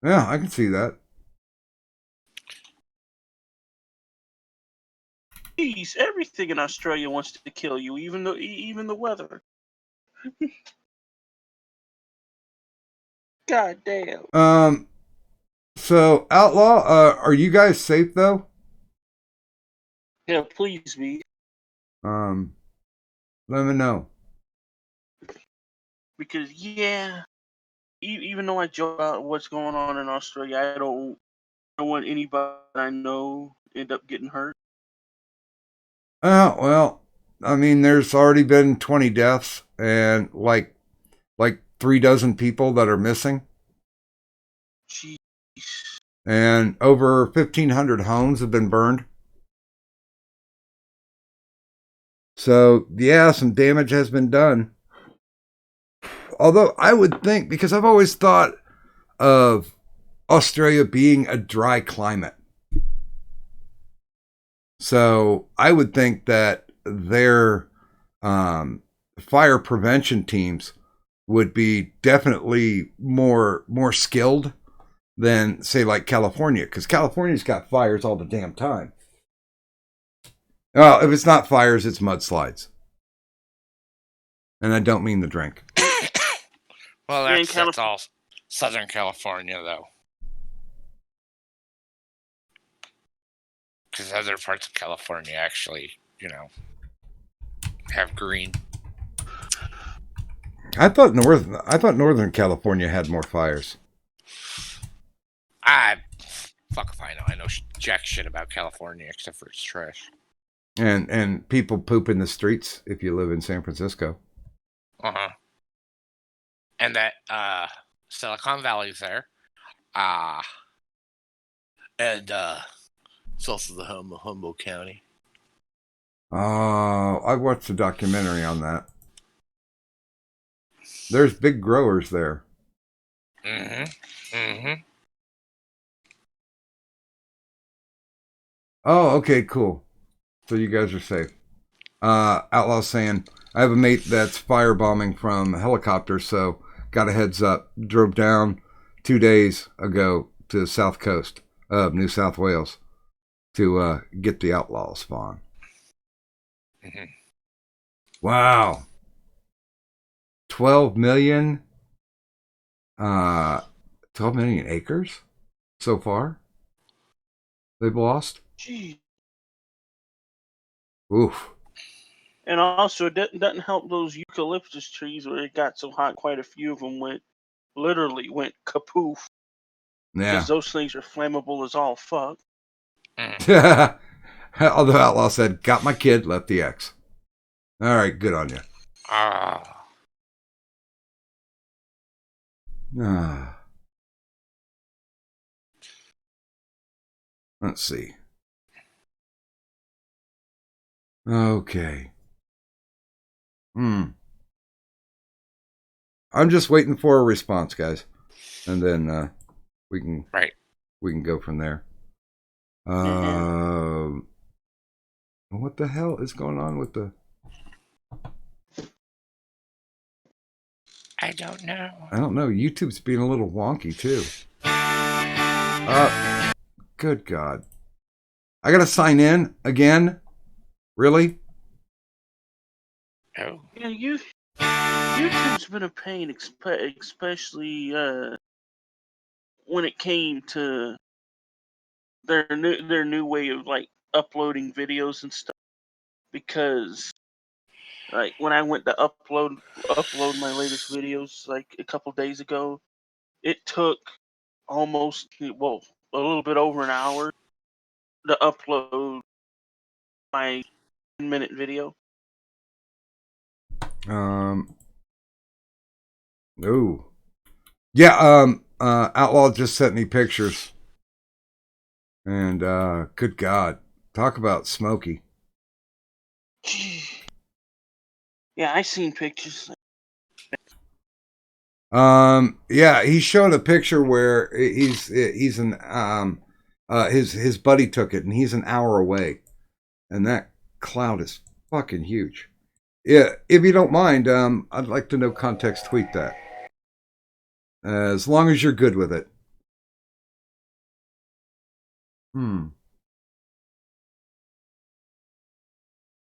Yeah, I can see that. Jeez, everything in Australia wants to kill you, even the weather. God damn. So Outlaw, are you guys safe though? Yeah, please be. Let me know. Because even though I joke about what's going on in Australia, I don't want anybody I know end up getting hurt. Well, I mean, there's already been 20 deaths and like 36 people that are missing. Jeez. And over 1,500 homes have been burned. So, yeah, some damage has been done. Although I would think, because I've always thought of Australia being a dry climate. So I would think that their fire prevention teams would be definitely more skilled than, say, like California, because California's got fires all the damn time. Well, if it's not fires, it's mudslides. And I don't mean the drink. Well, that's all Southern California, though. Because other parts of California actually, have green. I thought Northern California had more fires. Fuck if I know. I know jack shit about California except for its trash. And people poop in the streets if you live in San Francisco. Uh-huh. And that Silicon Valley's there. And it's also the home of Humboldt County. Oh, I watched a documentary on that. There's big growers there. Mm-hmm. Mm-hmm. Oh, okay, cool. So you guys are safe. Outlaw saying, I have a mate that's firebombing from a helicopter, so got a heads up. Drove down 2 days ago to the south coast of New South Wales to get the outlaw spawn. Mm-hmm. Wow. 12 million 12 million acres so far they've lost. Gee. Oof. And also, it doesn't help those eucalyptus trees where it got so hot, quite a few of them literally went kapoof. Yeah. Because those things are flammable as all fuck. Although Outlaw said, got my kid, left the X. All right, good on you. Let's see. Okay. I'm just waiting for a response, guys, and then we can go from there. What the hell is going on with the? I don't know. I don't know. YouTube's being a little wonky too. Good God! I gotta sign in again. Really? Oh. Yeah, YouTube's been a pain, especially when it came to their new way of like uploading videos and stuff. Because like when I went to upload my latest videos like a couple days ago, it took almost a little bit over an hour to upload my 10-minute video. Oh. Yeah, Outlaw just sent me pictures. And good God. Talk about smoky. Yeah, I seen pictures. Yeah, he showed a picture where he's his buddy took it and he's an hour away. And that cloud is fucking huge. Yeah, if you don't mind, I'd like to know context tweet that. As long as you're good with it.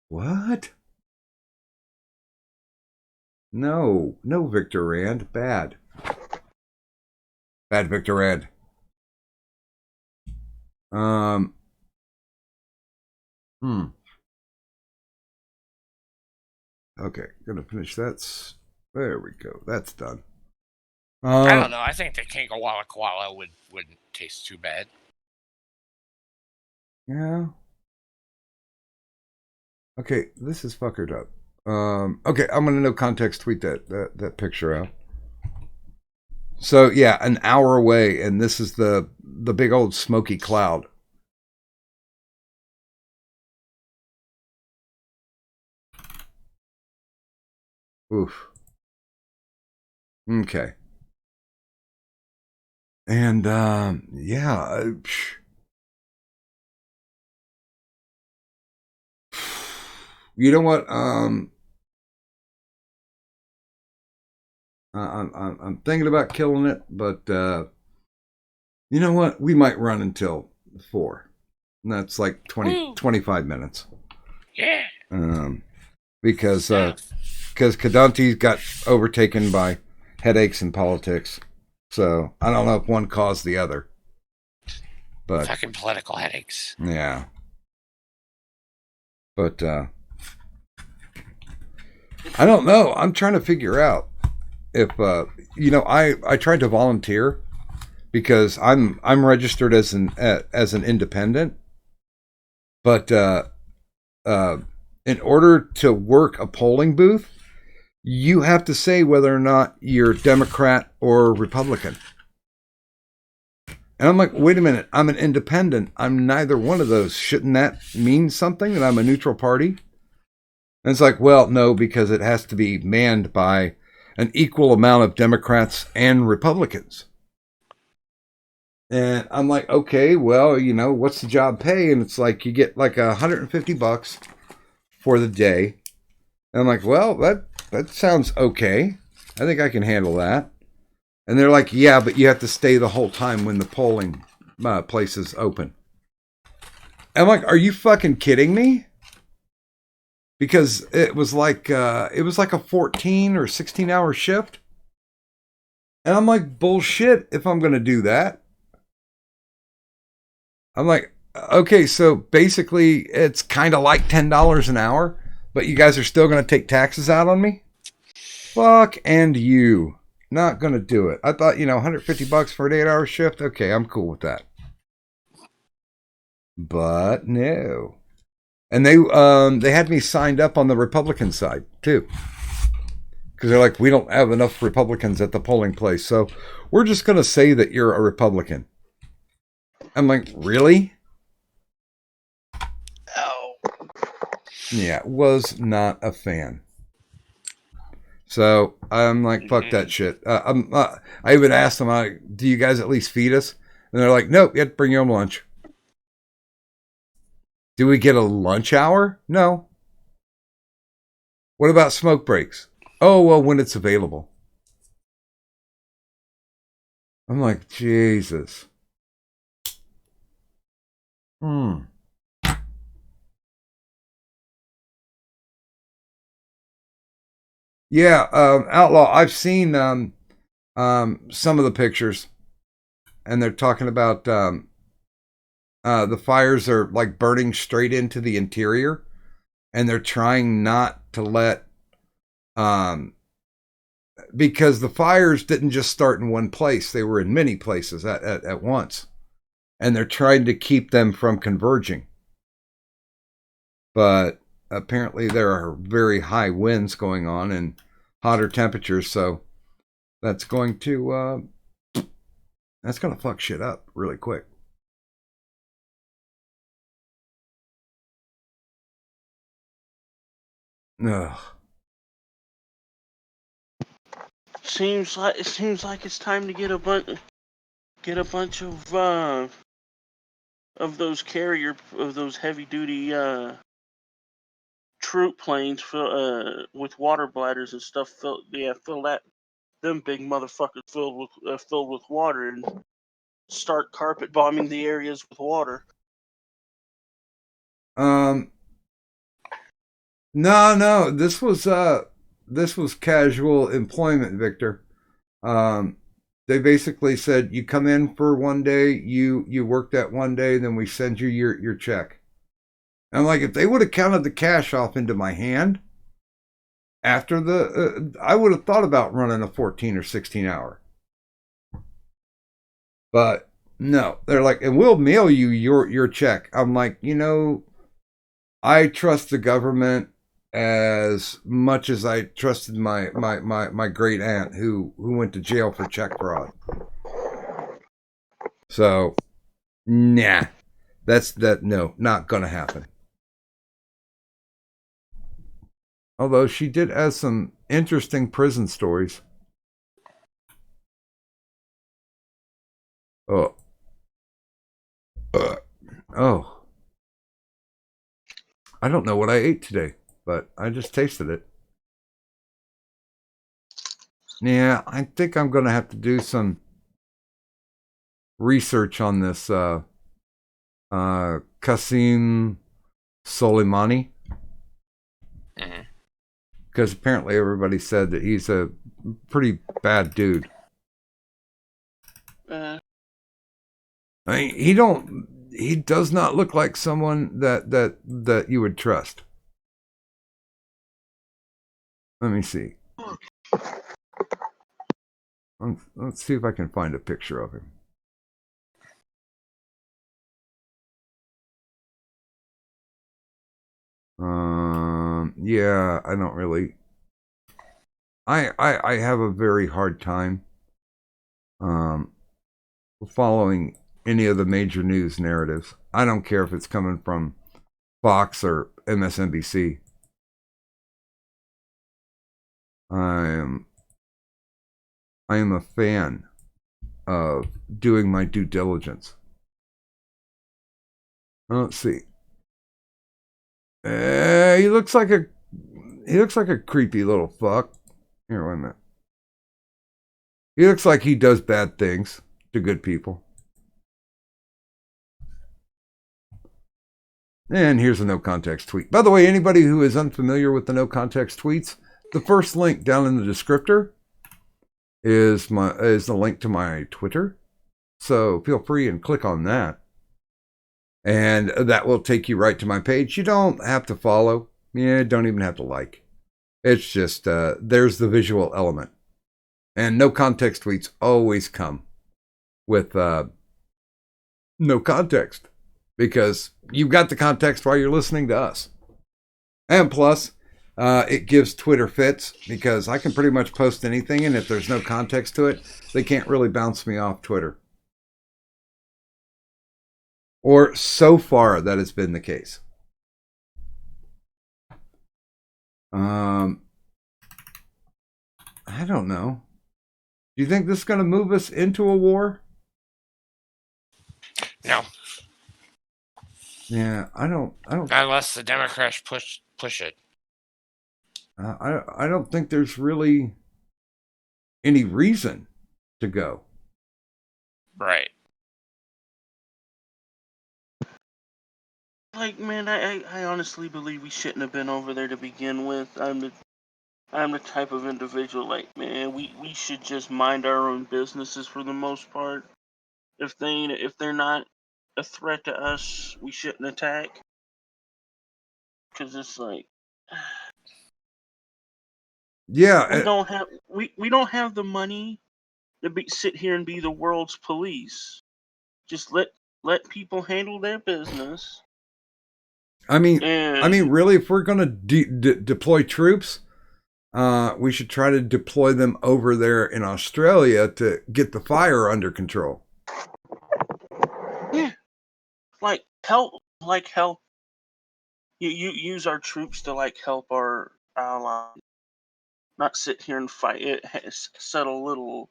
What? No, Victor Rand. Bad. Bad Victor Rand. Okay, gonna finish that. There we go. That's done. I don't know. I think the King of Walla Koala wouldn't taste too bad. Yeah. Okay, this is fuckered up. Okay, I'm gonna no context tweet that picture out. So yeah, an hour away, and this is the big old smoky cloud. Oof. Okay. And yeah. You know what? I'm thinking about killing it, but you know what? We might run until 4. And that's like 25 minutes. Yeah. Because Kadante's got overtaken by headaches and politics. So I don't know if one caused the other. But fucking political headaches. Yeah. But I don't know. I'm trying to figure out if I tried to volunteer because I'm registered as an independent, but in order to work a polling booth, you have to say whether or not you're Democrat or Republican. And I'm like, wait a minute, I'm an independent. I'm neither one of those. Shouldn't that mean something, that I'm a neutral party? And it's like, well, no, because it has to be manned by an equal amount of Democrats and Republicans. And I'm like, okay, well, what's the job pay? And it's like, you get like $150 for the day. And I'm like, well, that sounds okay. I think I can handle that. And they're like, yeah, but you have to stay the whole time when the polling place is open. And I'm like, are you fucking kidding me? Because it was like a 14 or 16-hour shift. And I'm like, bullshit if I'm going to do that. I'm like, okay, so basically it's kind of like $10 an hour, but you guys are still going to take taxes out on me? Fuck and you. Not going to do it. I thought, $150 for an 8-hour shift. Okay, I'm cool with that. But no. And they had me signed up on the Republican side too. Because they're like, we don't have enough Republicans at the polling place, so we're just going to say that you're a Republican. I'm like, really? Oh. Yeah, was not a fan. So I'm like, fuck that shit. I even asked them, do you guys at least feed us? And they're like, nope, you have to bring your own lunch. Do we get a lunch hour? No. What about smoke breaks? Oh, well, when it's available. I'm like, Jesus. Yeah, Outlaw, I've seen some of the pictures, and they're talking about the fires are like burning straight into the interior, and they're trying not to let because the fires didn't just start in one place, they were in many places at once, and they're trying to keep them from converging. But apparently there are very high winds going on and hotter temperatures, so that's going to fuck shit up really quick. Ugh. Seems like it's time to get a bunch of those heavy duty troop planes with water bladders and stuff. Fill them big motherfuckers filled with water and start carpet bombing the areas with water. No, this was casual employment, Victor. They basically said you come in for one day, you work that one day, then we send you your check. And I'm like, if they would have counted the cash off into my hand after I would have thought about running a 14 or 16 hour. But no, they're like, and we'll mail you your check. I'm like, I trust the government as much as I trusted my great aunt who went to jail for check fraud. So, nah, no, not gonna happen. Although she did have some interesting prison stories. Oh. Oh. I don't know what I ate today, but I just tasted it. Yeah, I think I'm going to have to do some research on this Qasim Soleimani. Because apparently everybody said that he's a pretty bad dude. I mean, he does not look like someone that you would trust. Let me see. Let's see if I can find a picture of him. Yeah, I don't really. I have a very hard time um, following any of the major news narratives. I don't care if it's coming from Fox or MSNBC. I am a fan of doing my due diligence. Let's see. He looks like a creepy little fuck. Here, wait a minute. He looks like he does bad things to good people. And here's a no context tweet. By the way, anybody who is unfamiliar with the no context tweets, the first link down in the descriptor is the link to my Twitter. So feel free and click on that. And that will take you right to my page. You don't have to follow. Yeah, don't even have to like. It's just there's the visual element. And no context tweets always come with no context, because you've got the context while you're listening to us. And plus, it gives Twitter fits, because I can pretty much post anything, and if there's no context to it, they can't really bounce me off Twitter. Or so far that has been the case. I don't know. Do you think this is going to move us into a war? No. Yeah, I don't. Unless the Democrats push it. I don't think there's really any reason to go. Right. Like, man, I honestly believe we shouldn't have been over there to begin with. I'm the type of individual, like, man, we should just mind our own businesses for the most part. If they're not a threat to us, we shouldn't attack. Cause it's like Yeah, we don't have the money to sit here and be the world's police. Just let people handle their business. I mean, And really, if we're going to deploy troops, we should try to deploy them over there in Australia to get the fire under control. yeah, help. You use our troops to like help our allies, not sit here and fight it. Settle little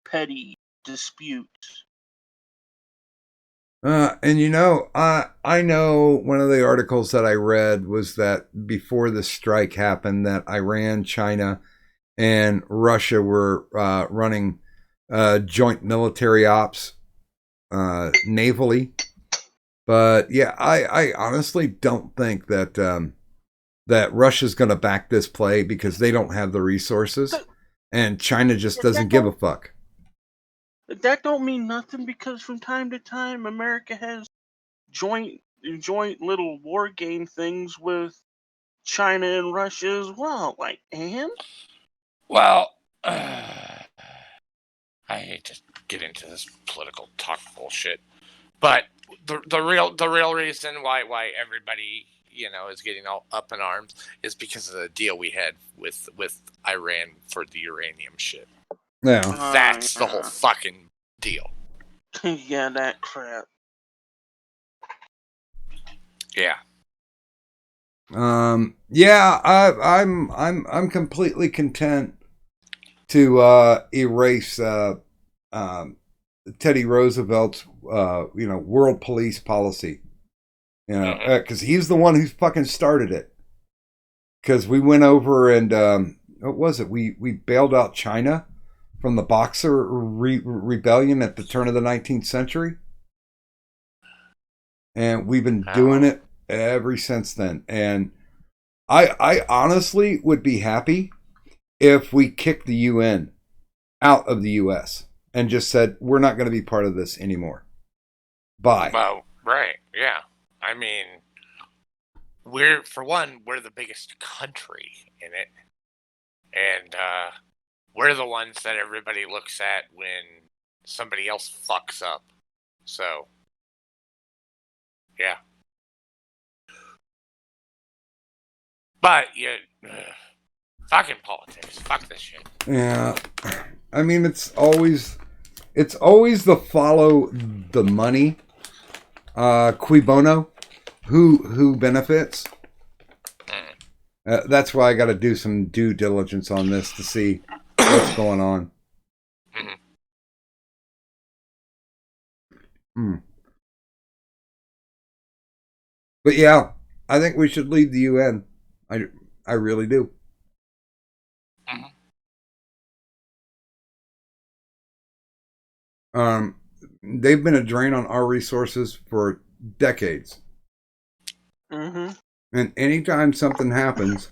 petty disputes. And I know one of the articles that I read was that before the strike happened, that Iran, China, and Russia were running joint military ops navally. But yeah, I honestly don't think that that Russia's going to back this play, because they don't have the resources, and China just doesn't give a fuck. That don't mean nothing, because from time to time America has joint little war game things with China and Russia as well. Like, and Well, I hate to get into this political talk bullshit, but the real reason why everybody is getting all up in arms is because of the deal we had with Iran for the uranium shit. Yeah, That's the whole fucking deal. yeah, that crap. Yeah. Yeah, I'm completely content to erase Teddy Roosevelt's world police policy, because he's the one who fucking started it. Because we went over and what was it? We bailed out China from the Boxer rebellion at the turn of the 19th century, and we've been doing it ever since then. And I honestly would be happy if we kicked the UN out of the US and just said, we're not going to be part of this anymore. Bye. Well, right. Yeah. I mean, we're the biggest country in it. And we're the ones that everybody looks at when somebody else fucks up. So, yeah. But fucking politics. Fuck this shit. Yeah, I mean it's always the follow the money, cui bono, who benefits. That's why I got to do some due diligence on this to see what's going on. But yeah, I think we should leave the UN. I really do. They've been a drain on our resources for decades. And anytime something happens,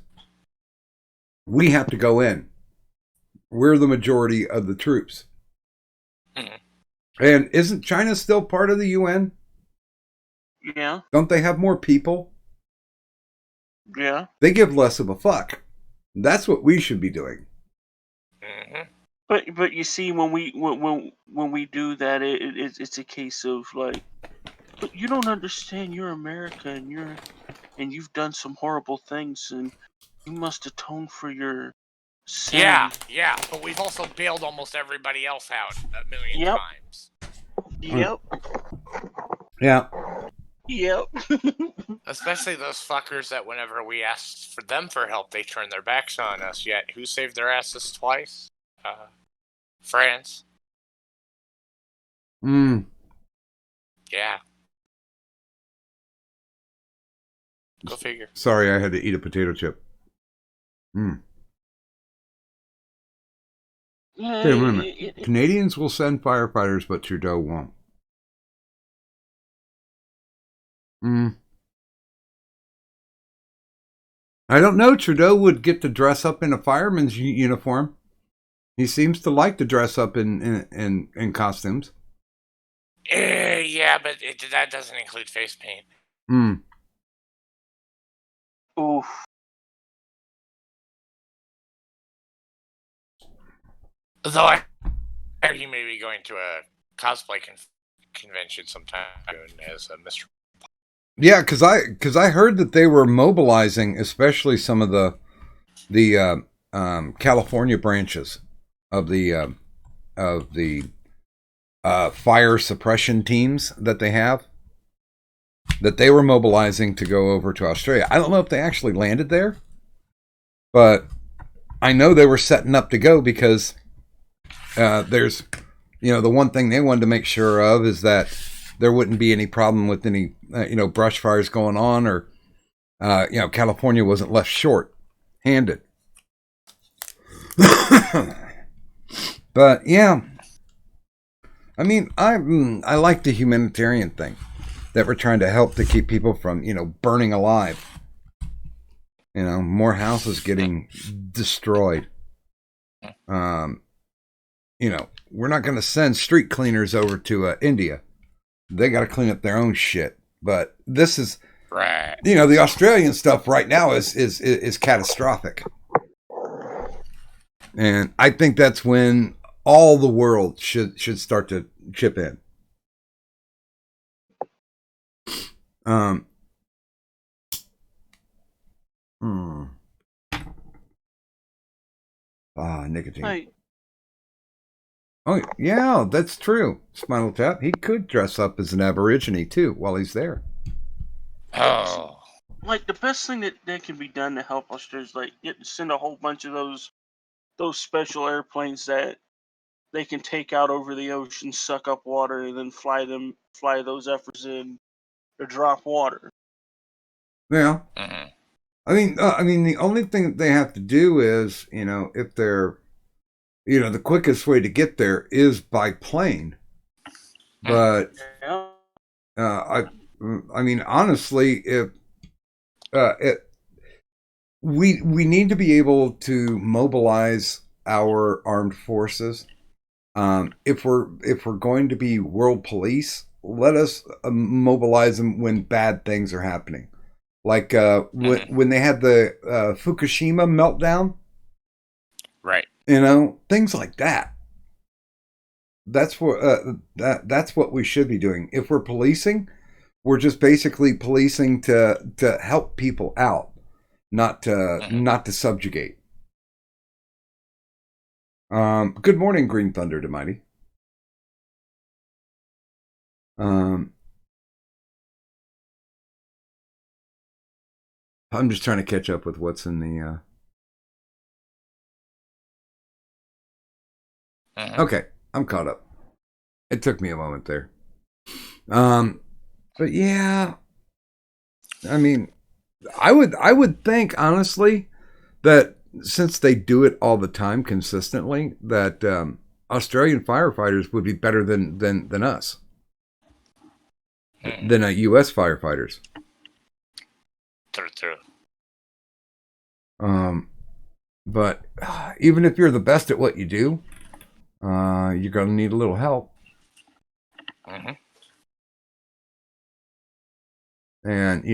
we have to go in. We're the majority of the troops. And isn't China still part of the UN? Yeah. Don't they have more people? Yeah. They give less of a fuck. That's what we should be doing. But you see, when we do that, it's a case of like, but you don't understand. You're America, and you've done some horrible things, and you must atone for your sin. Yeah, but we've also bailed almost everybody else out a million times. Yep. Yeah. Yep. Especially those fuckers that whenever we asked for them for help, they turned their backs on us. Yet, who saved their asses twice? France. Yeah. Go figure. Sorry, I had to eat a potato chip. Wait a minute. Canadians will send firefighters, but Trudeau won't. I don't know. Trudeau would get to dress up in a fireman's uniform. He seems to like to dress up in costumes. Yeah, but that doesn't include face paint. Oof. Though I heard he may be going to a cosplay convention sometime soon as a Mr. Yeah, because I heard that they were mobilizing, especially some of the California branches of the fire suppression teams that they have, that they were mobilizing to go over to Australia. I don't know if they actually landed there, but I know they were setting up to go because there's, the one thing they wanted to make sure of is that there wouldn't be any problem with any, brush fires going on, or, California wasn't left short-handed. But yeah, I mean, I like the humanitarian thing that we're trying to help to keep people from, burning alive. More houses getting destroyed. We're not going to send street cleaners over to India. They got to clean up their own shit. But this is, right. The Australian stuff right now is catastrophic. And I think that's when all the world should start to chip in. Nicotine. Hey. Oh, yeah, that's true. Spinal Tap, he could dress up as an Aborigine, too, while he's there. Oh. Like, the best thing that can be done to help Australia is, like, send a whole bunch of those special airplanes that they can take out over the ocean, suck up water, and then fly those efforts in to drop water. Yeah. I mean, the only thing that they have to do is, if they're, the quickest way to get there is by plane. But, I mean, honestly, if we need to be able to mobilize our armed forces. If we're going to be world police, let us mobilize them when bad things are happening. Like when they had the Fukushima meltdown, right? Things like that. That's what that's what we should be doing. If we're policing, we're just basically policing to help people out. not to subjugate. Good morning, Green Thunder to Mighty. I'm just trying to catch up with what's in the. Okay, I'm caught up. It took me a moment there. But yeah, I mean, I would think honestly that since they do it all the time consistently, that Australian firefighters would be better than us, than U.S. firefighters. True. But even if you're the best at what you do, you're gonna need a little help. And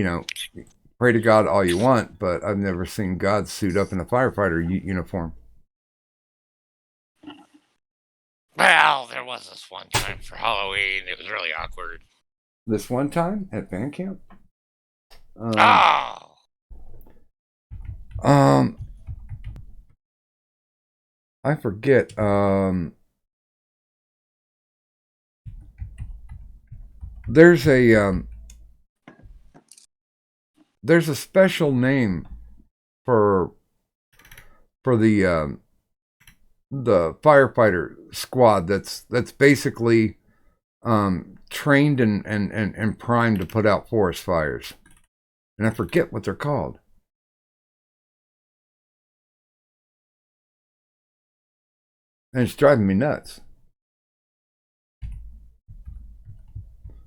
pray to God all you want, but I've never seen God suit up in a firefighter uniform. Well, there was this one time for Halloween. It was really awkward. This one time at band camp. I forget. There's a special name for the firefighter squad that's basically trained and primed to put out forest fires, and I forget what they're called. And it's driving me nuts.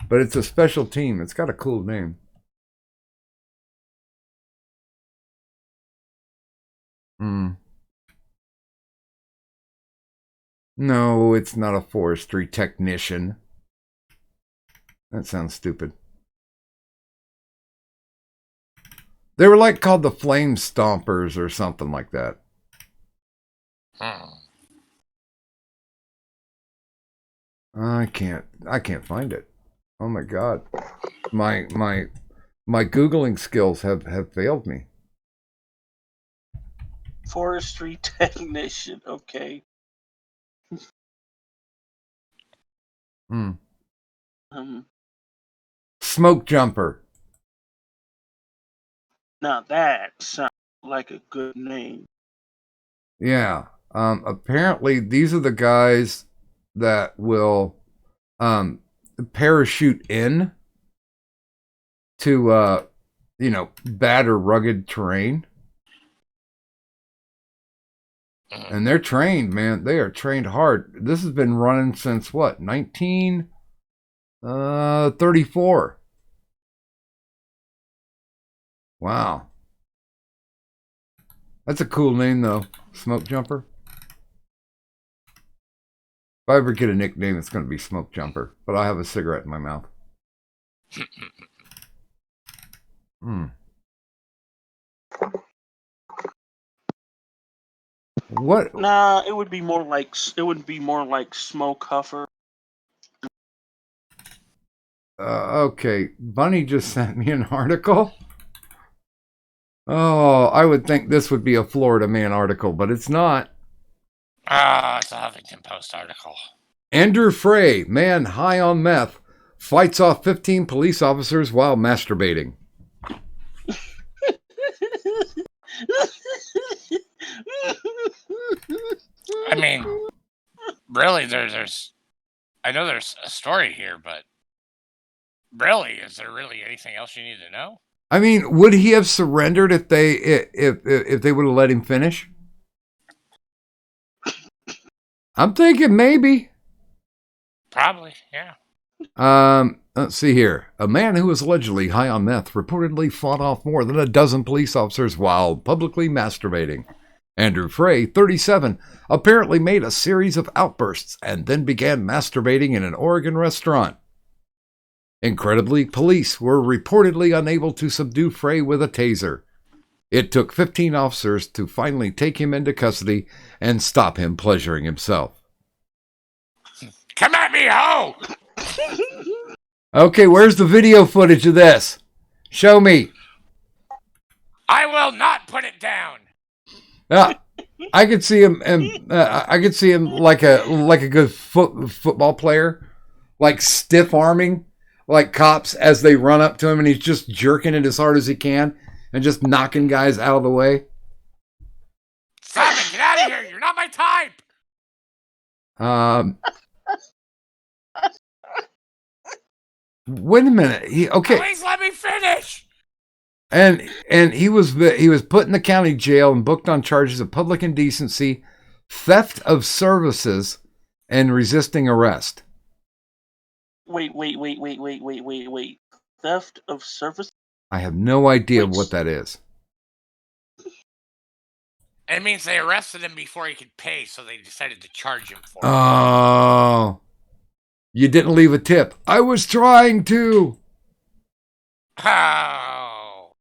But it's a special team. It's got a cool name. No, it's not a forestry technician. That sounds stupid. They were like called the Flame Stompers or something like that. I can't find it. Oh my God. My Googling skills have failed me. Forestry technician, okay. Smoke jumper. Now that sounds like a good name. Yeah. Apparently these are the guys that will parachute in to bad or rugged terrain. And they're trained, man. They are trained hard. This has been running since what? 1934. Wow. That's a cool name though. Smoke jumper. If I ever get a nickname, it's going to be Smoke Jumper. But I have a cigarette in my mouth. What? Nah, it would be more like Smoke Huffer. Okay, Bunny just sent me an article. Oh, I would think this would be a Florida Man article, but it's not. It's a Huffington Post article. Andrew Frey, man high on meth, fights off 15 police officers while masturbating. I mean, really, there's I know there's a story here, but really, is there really anything else you need to know? I mean, would he have surrendered if they would have let him finish? I'm thinking maybe. Probably, yeah. Let's see here. A man who was allegedly high on meth reportedly fought off more than a dozen police officers while publicly masturbating. Andrew Frey, 37, apparently made a series of outbursts and then began masturbating in an Oregon restaurant. Incredibly, police were reportedly unable to subdue Frey with a taser. It took 15 officers to finally take him into custody and stop him pleasuring himself. Come at me, ho! Okay, where's the video footage of this? Show me. I will not put it down. Yeah, I could see him, and I could see him like a good football player, like stiff arming like cops as they run up to him, and he's just jerking it as hard as he can and just knocking guys out of the way. Stop it! Get out of here! You're not my type. Wait a minute. Okay. Please let me finish. And he was put in the county jail and booked on charges of public indecency, theft of services, and resisting arrest. Wait. Theft of service? I have no idea what that is. It means they arrested him before he could pay, so they decided to charge him for it. Oh. You didn't leave a tip. I was trying to. Oh.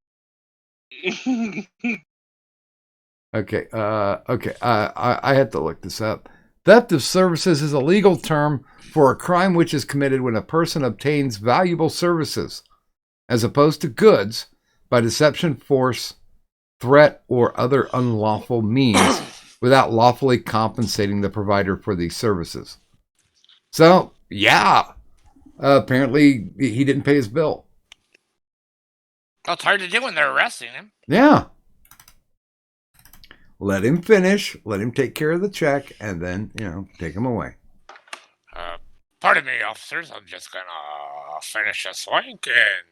Okay. I had to look this up. Theft of services is a legal term for a crime which is committed when a person obtains valuable services, as opposed to goods, by deception, force, threat, or other unlawful means without lawfully compensating the provider for these services. So, yeah. Apparently, he didn't pay his bill. Well, it's hard to do when they're arresting him. Yeah. Let him finish. Let him take care of the check, and then, take him away. Pardon me, officers. I'm just gonna finish a swank and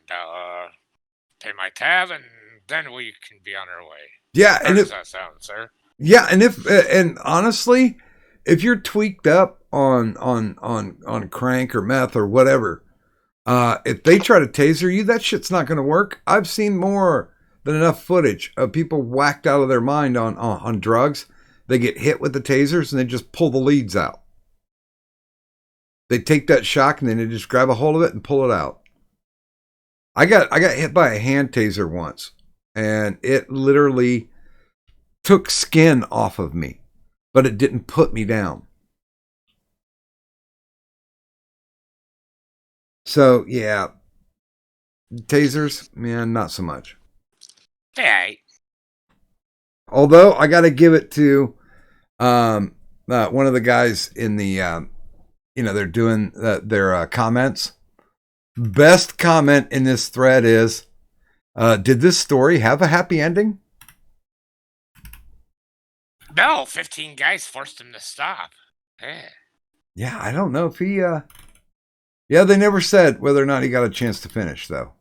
pay my tab, and then we can be on our way. Yeah, How does that sound, sir? Yeah, and honestly, if you're tweaked up on crank or meth or whatever, if they try to taser you, that shit's not going to work. I've seen more than enough footage of people whacked out of their mind on drugs. They get hit with the tasers and they just pull the leads out. They take that shock and then they just grab a hold of it and pull it out. I got hit by a hand taser once, and it literally took skin off of me, but it didn't put me down. So, yeah, tasers, man, not so much. Hey. Although I got to give it to one of the guys in the, they're doing their comments. Best comment in this thread is, did this story have a happy ending? No, 15 guys forced him to stop. Yeah, I don't know if he... Yeah, they never said whether or not he got a chance to finish, though.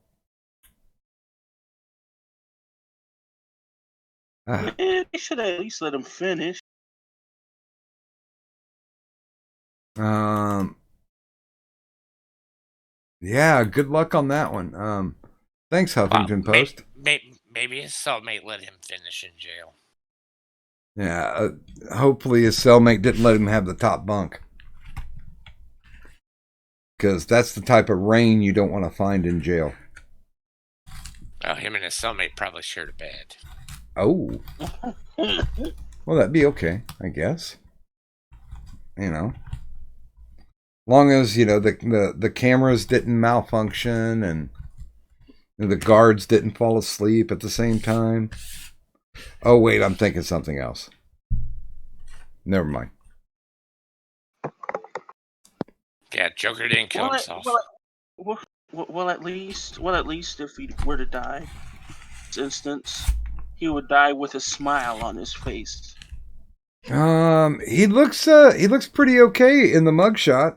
They should at least let him finish. Yeah, good luck on that one. Thanks, Huffington Post. Maybe his cellmate let him finish in jail. Yeah, hopefully his cellmate didn't let him have the top bunk. Because that's the type of rain you don't want to find in jail. Well, him and his cellmate probably shared a bed. Oh. Well, that'd be okay, I guess. Long as, the cameras didn't malfunction and the guards didn't fall asleep at the same time. Oh, wait, I'm thinking something else. Never mind. Yeah, Joker didn't kill himself. Well, at least if he were to die, in this instance, he would die with a smile on his face. He looks pretty okay in the mugshot.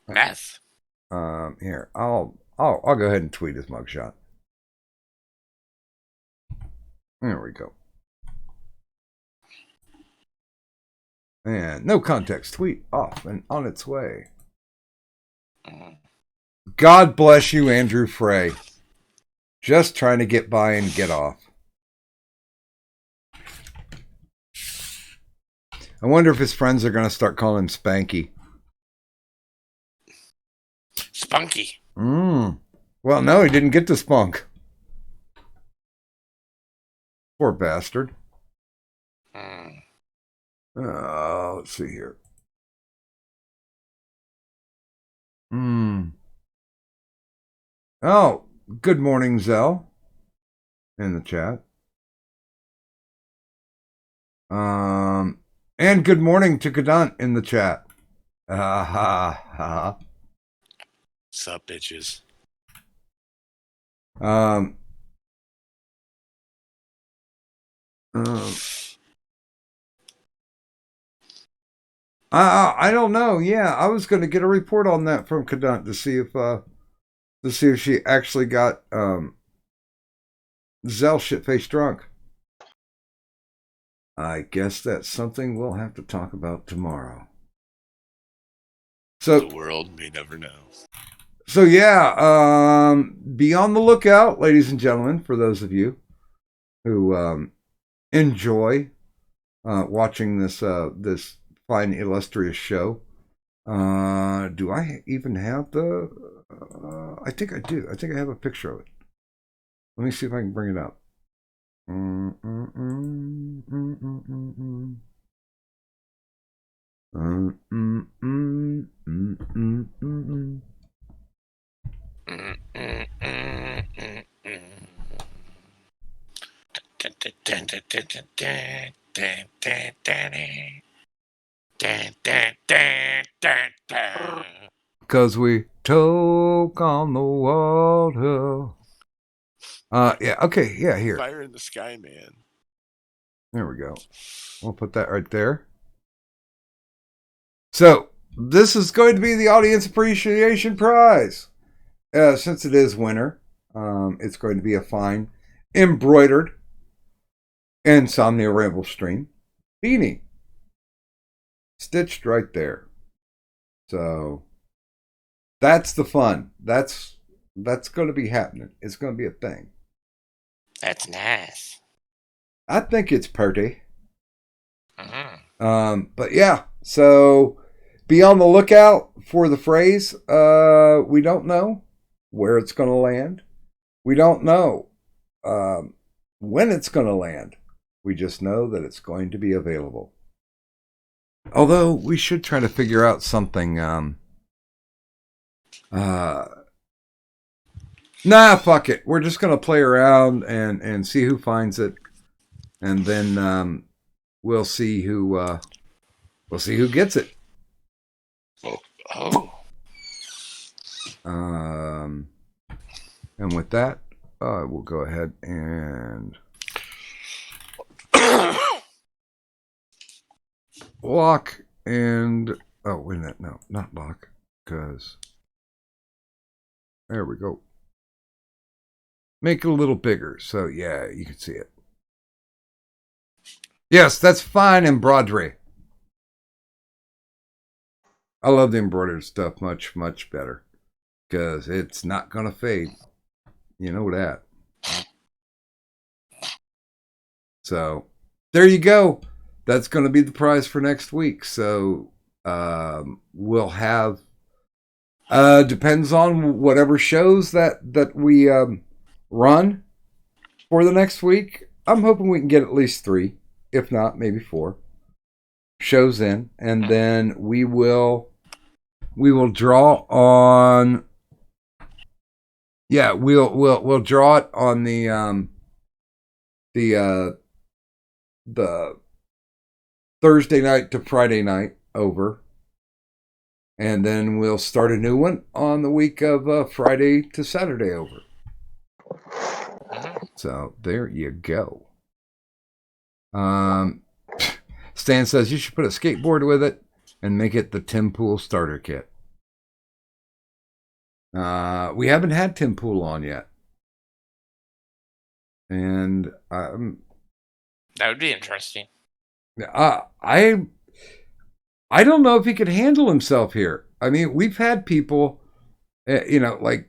Meth. Here, I'll go ahead and tweet his mugshot. There we go. And no context tweet off and on its way. God bless you, Andrew Frey. Just trying to get by and get off. I wonder if his friends are going to start calling him Spanky. Spunky. Well, no, he didn't get the spunk. Poor bastard. Let's see here. Oh, good morning, Zell. in the chat. And good morning to Kadant in the chat. Sup, bitches. Um, I don't know. Yeah, I was going to get a report on that from Kadant to see if she actually got Zell shit-faced drunk. I guess that's something we'll have to talk about tomorrow. So The world may never know. So yeah, be on the lookout, ladies and gentlemen, for those of you who enjoy watching this fine illustrious show. Do I even have the? I think I do. I think I have a picture of it. Let me see if I can bring it up. Because we toke on the water. Yeah, okay, yeah, here. Fire in the sky, man. There we go. We'll put that right there. So, this is going to be the Audience Appreciation Prize. Since it is winter, it's going to be a fine embroidered Insomnia Ramble Stream beanie. Stitched right there. So, that's the fun. That's going to be happening. It's going to be a thing. That's nice. I think it's pretty. But yeah, so be on the lookout for the phrase. We don't know where it's going to land. We don't know when it's going to land. We just know that it's going to be available. Although we should try to figure out something. Nah, fuck it. We're just going to play around and see who finds it. And then we'll see who gets it. And with that, we'll go ahead and lock and wait a minute, no, not lock, because there we go. Make it a little bigger, so yeah, you can see it. Yes, that's fine embroidery. I love the embroidered stuff much, much better because it's not going to fade. You know that. So there you go. That's going to be the prize for next week. So we'll have, depends on whatever shows that we run for the next week. I'm hoping we can get at least 3, if not maybe 4 shows in, and then we will draw on. Yeah, we'll draw it on the Thursday night to Friday night over, and then we'll start a new one on the week of Friday to Saturday over. So there you go. Stan says you should put a skateboard with it and make it the Tim Pool starter kit. We haven't had Tim Pool on yet. And that would be interesting. I don't know if he could handle himself here. I mean, we've had people, like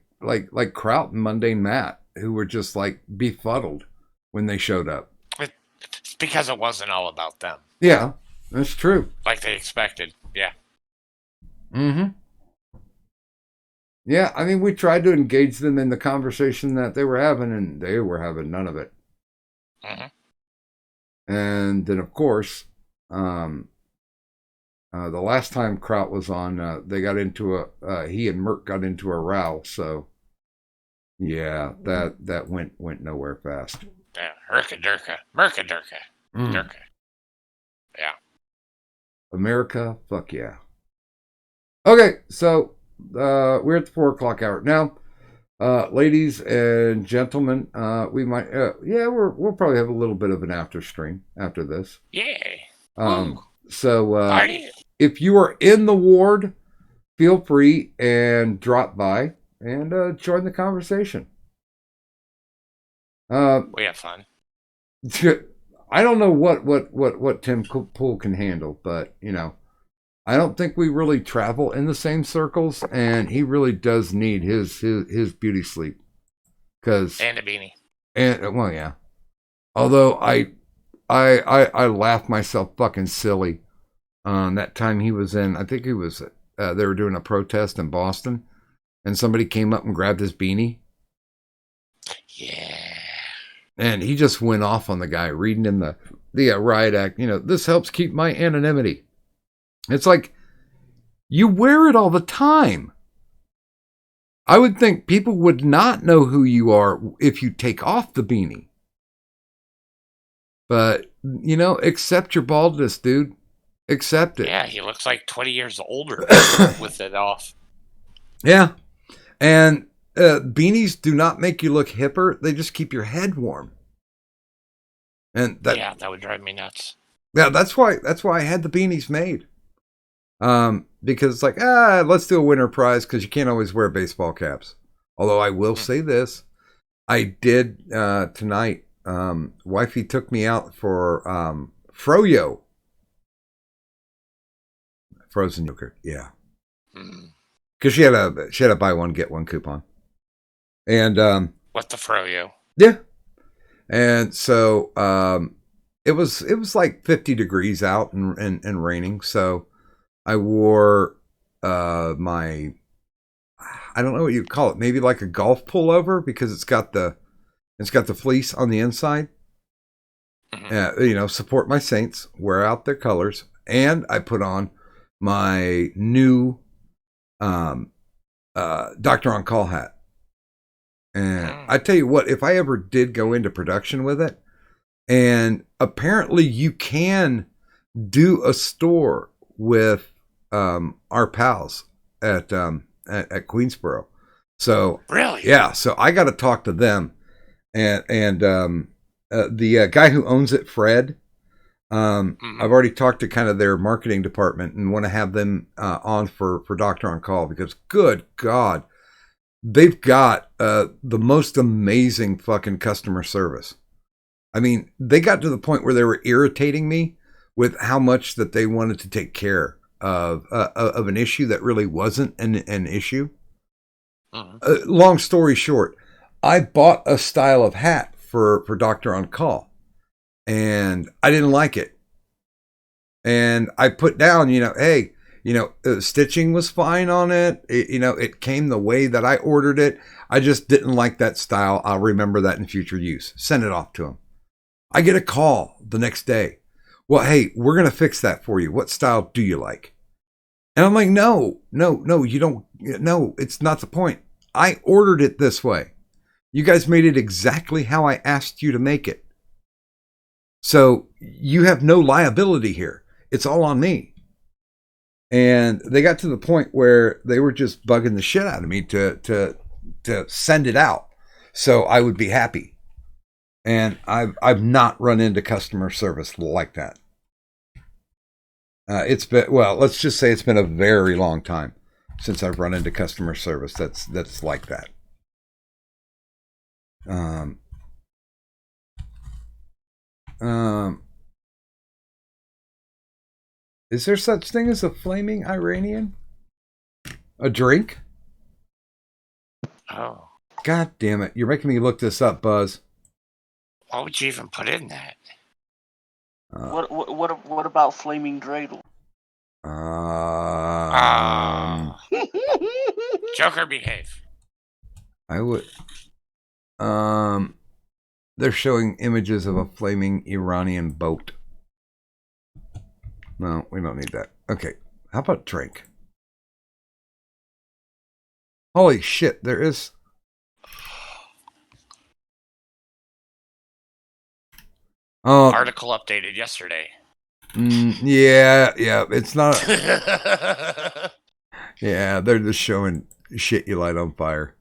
Kraut and Mundane Matt, who were just like befuddled when they showed up. It's because it wasn't all about them. Yeah, that's true. Like they expected. Yeah. Mm-hmm. Yeah, I mean, we tried to engage them in the conversation that they were having, and they were having none of it. And then, of course, the last time Kraut was on, they got into he and Merck got into a row. So, Yeah, that went nowhere fast. Yeah, Herka Merka Durka. Mm. Durka. Yeah. America, fuck yeah. Okay, so we're at the 4 o'clock hour now. Ladies and gentlemen, we might, we'll probably have a little bit of an after stream after this. Yay. So Party. if you are in the ward, feel free and drop by and join the conversation. We have fun. I don't know what Tim Pool can handle, but I don't think we really travel in the same circles, and he really does need his beauty sleep. And a beanie. And well, yeah. Although I laughed myself fucking silly that time he was in. I think he was. They were doing a protest in Boston, and somebody came up and grabbed his beanie. Yeah. And he just went off on the guy reading in the riot act. This helps keep my anonymity. It's like, you wear it all the time. I would think people would not know who you are if you take off the beanie. But, accept your baldness, dude. Accept it. Yeah, he looks like 20 years older with it off. Yeah. And beanies do not make you look hipper. They just keep your head warm. And that would drive me nuts. Yeah, that's why I had the beanies made. Because it's like, let's do a winter prize because you can't always wear baseball caps. Although I will say this, I did tonight. Wifey took me out for Froyo. Frozen yogurt, yeah. Because she had a buy one get one coupon. And what the Froyo? Yeah. And so it was like 50 degrees out and raining, so I wore my, I don't know what you'd call it, maybe like a golf pullover because it's got the fleece on the inside. Support my Saints, wear out their colors, and I put on my new Doctor on Call hat. And I tell you what, if I ever did go into production with it, and apparently you can do a store with our pals at Queensboro. So really, yeah. So I got to talk to them, and the guy who owns it, Fred. I've already talked to kind of their marketing department and want to have them on for Doctor on Call because good God, they've got the most amazing fucking customer service. I mean, they got to the point where they were irritating me with how much that they wanted to take care of an issue that really wasn't an issue. Long story short, I bought a style of hat for Doctor on Call, and I didn't like it. And I put down, stitching was fine on it. It came the way that I ordered it. I just didn't like that style. I'll remember that in future use. Send it off to him. I get a call the next day. Well, hey, we're going to fix that for you. What style do you like? And I'm like, no, you don't. No, it's not the point. I ordered it this way. You guys made it exactly how I asked you to make it. So you have no liability here. It's all on me. And they got to the point where they were just bugging the shit out of me to send it out so I would be happy. And I've not run into customer service like that. It's been, well, let's just say it's been a very long time since I've run into customer service that's like that. Is there such thing as a flaming Iranian? A drink? Oh. God damn it. You're making me look this up, Buzz. What would you even put in that? What about flaming dreidel? Joker, behave. I would. They're showing images of a flaming Iranian boat. No, we don't need that. Okay, how about drink? Holy shit, there is. Article updated yesterday. Yeah, it's not. Yeah, they're just showing shit you light on fire.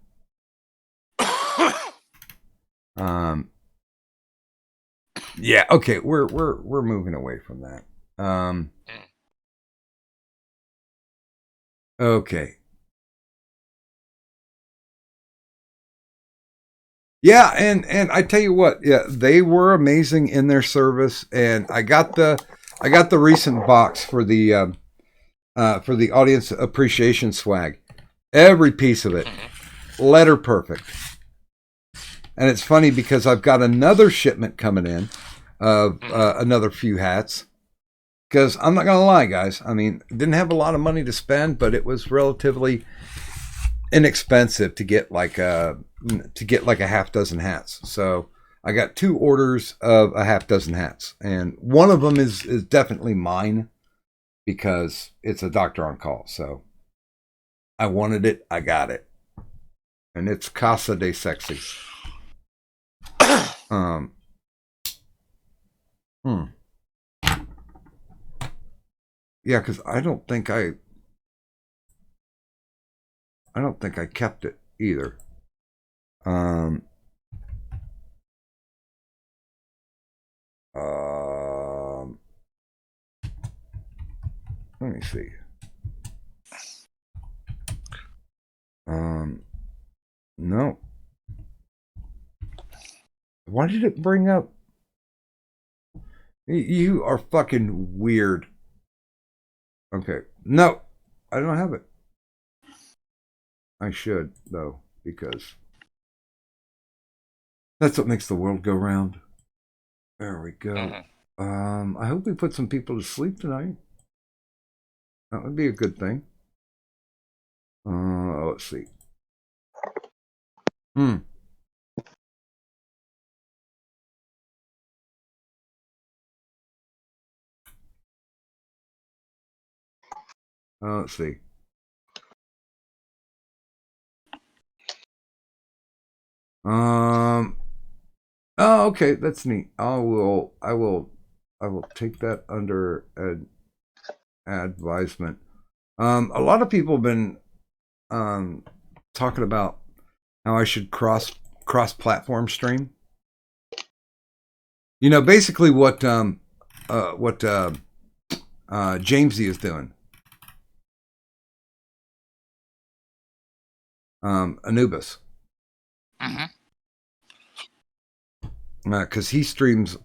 Yeah, okay, we're moving away from that. Okay. Yeah, and I tell you what, yeah, they were amazing in their service, and I got the recent box for the audience appreciation swag. Every piece of it, letter perfect. And it's funny because I've got another shipment coming in of another few hats. Because I'm not gonna lie, guys. I mean, didn't have a lot of money to spend, but it was relatively inexpensive to get like a half dozen hats. So I got 2 orders of a half dozen hats, and one of them is definitely mine because it's a doctor on call. So I wanted it, I got it, and it's Casa de Sexy. Yeah, because I don't think I kept it either. Let me see. No. Why did it bring up? You are fucking weird. Okay. No, I don't have it. I should, though, because that's what makes the world go round. There we go. I hope we put some people to sleep tonight. That would be a good thing. Let's see. Let's see. Oh, okay, that's neat. I will take that under advisement. A lot of people have been talking about how I should cross platform stream. You know, basically what Jamesy is doing. Anubis. Because he streams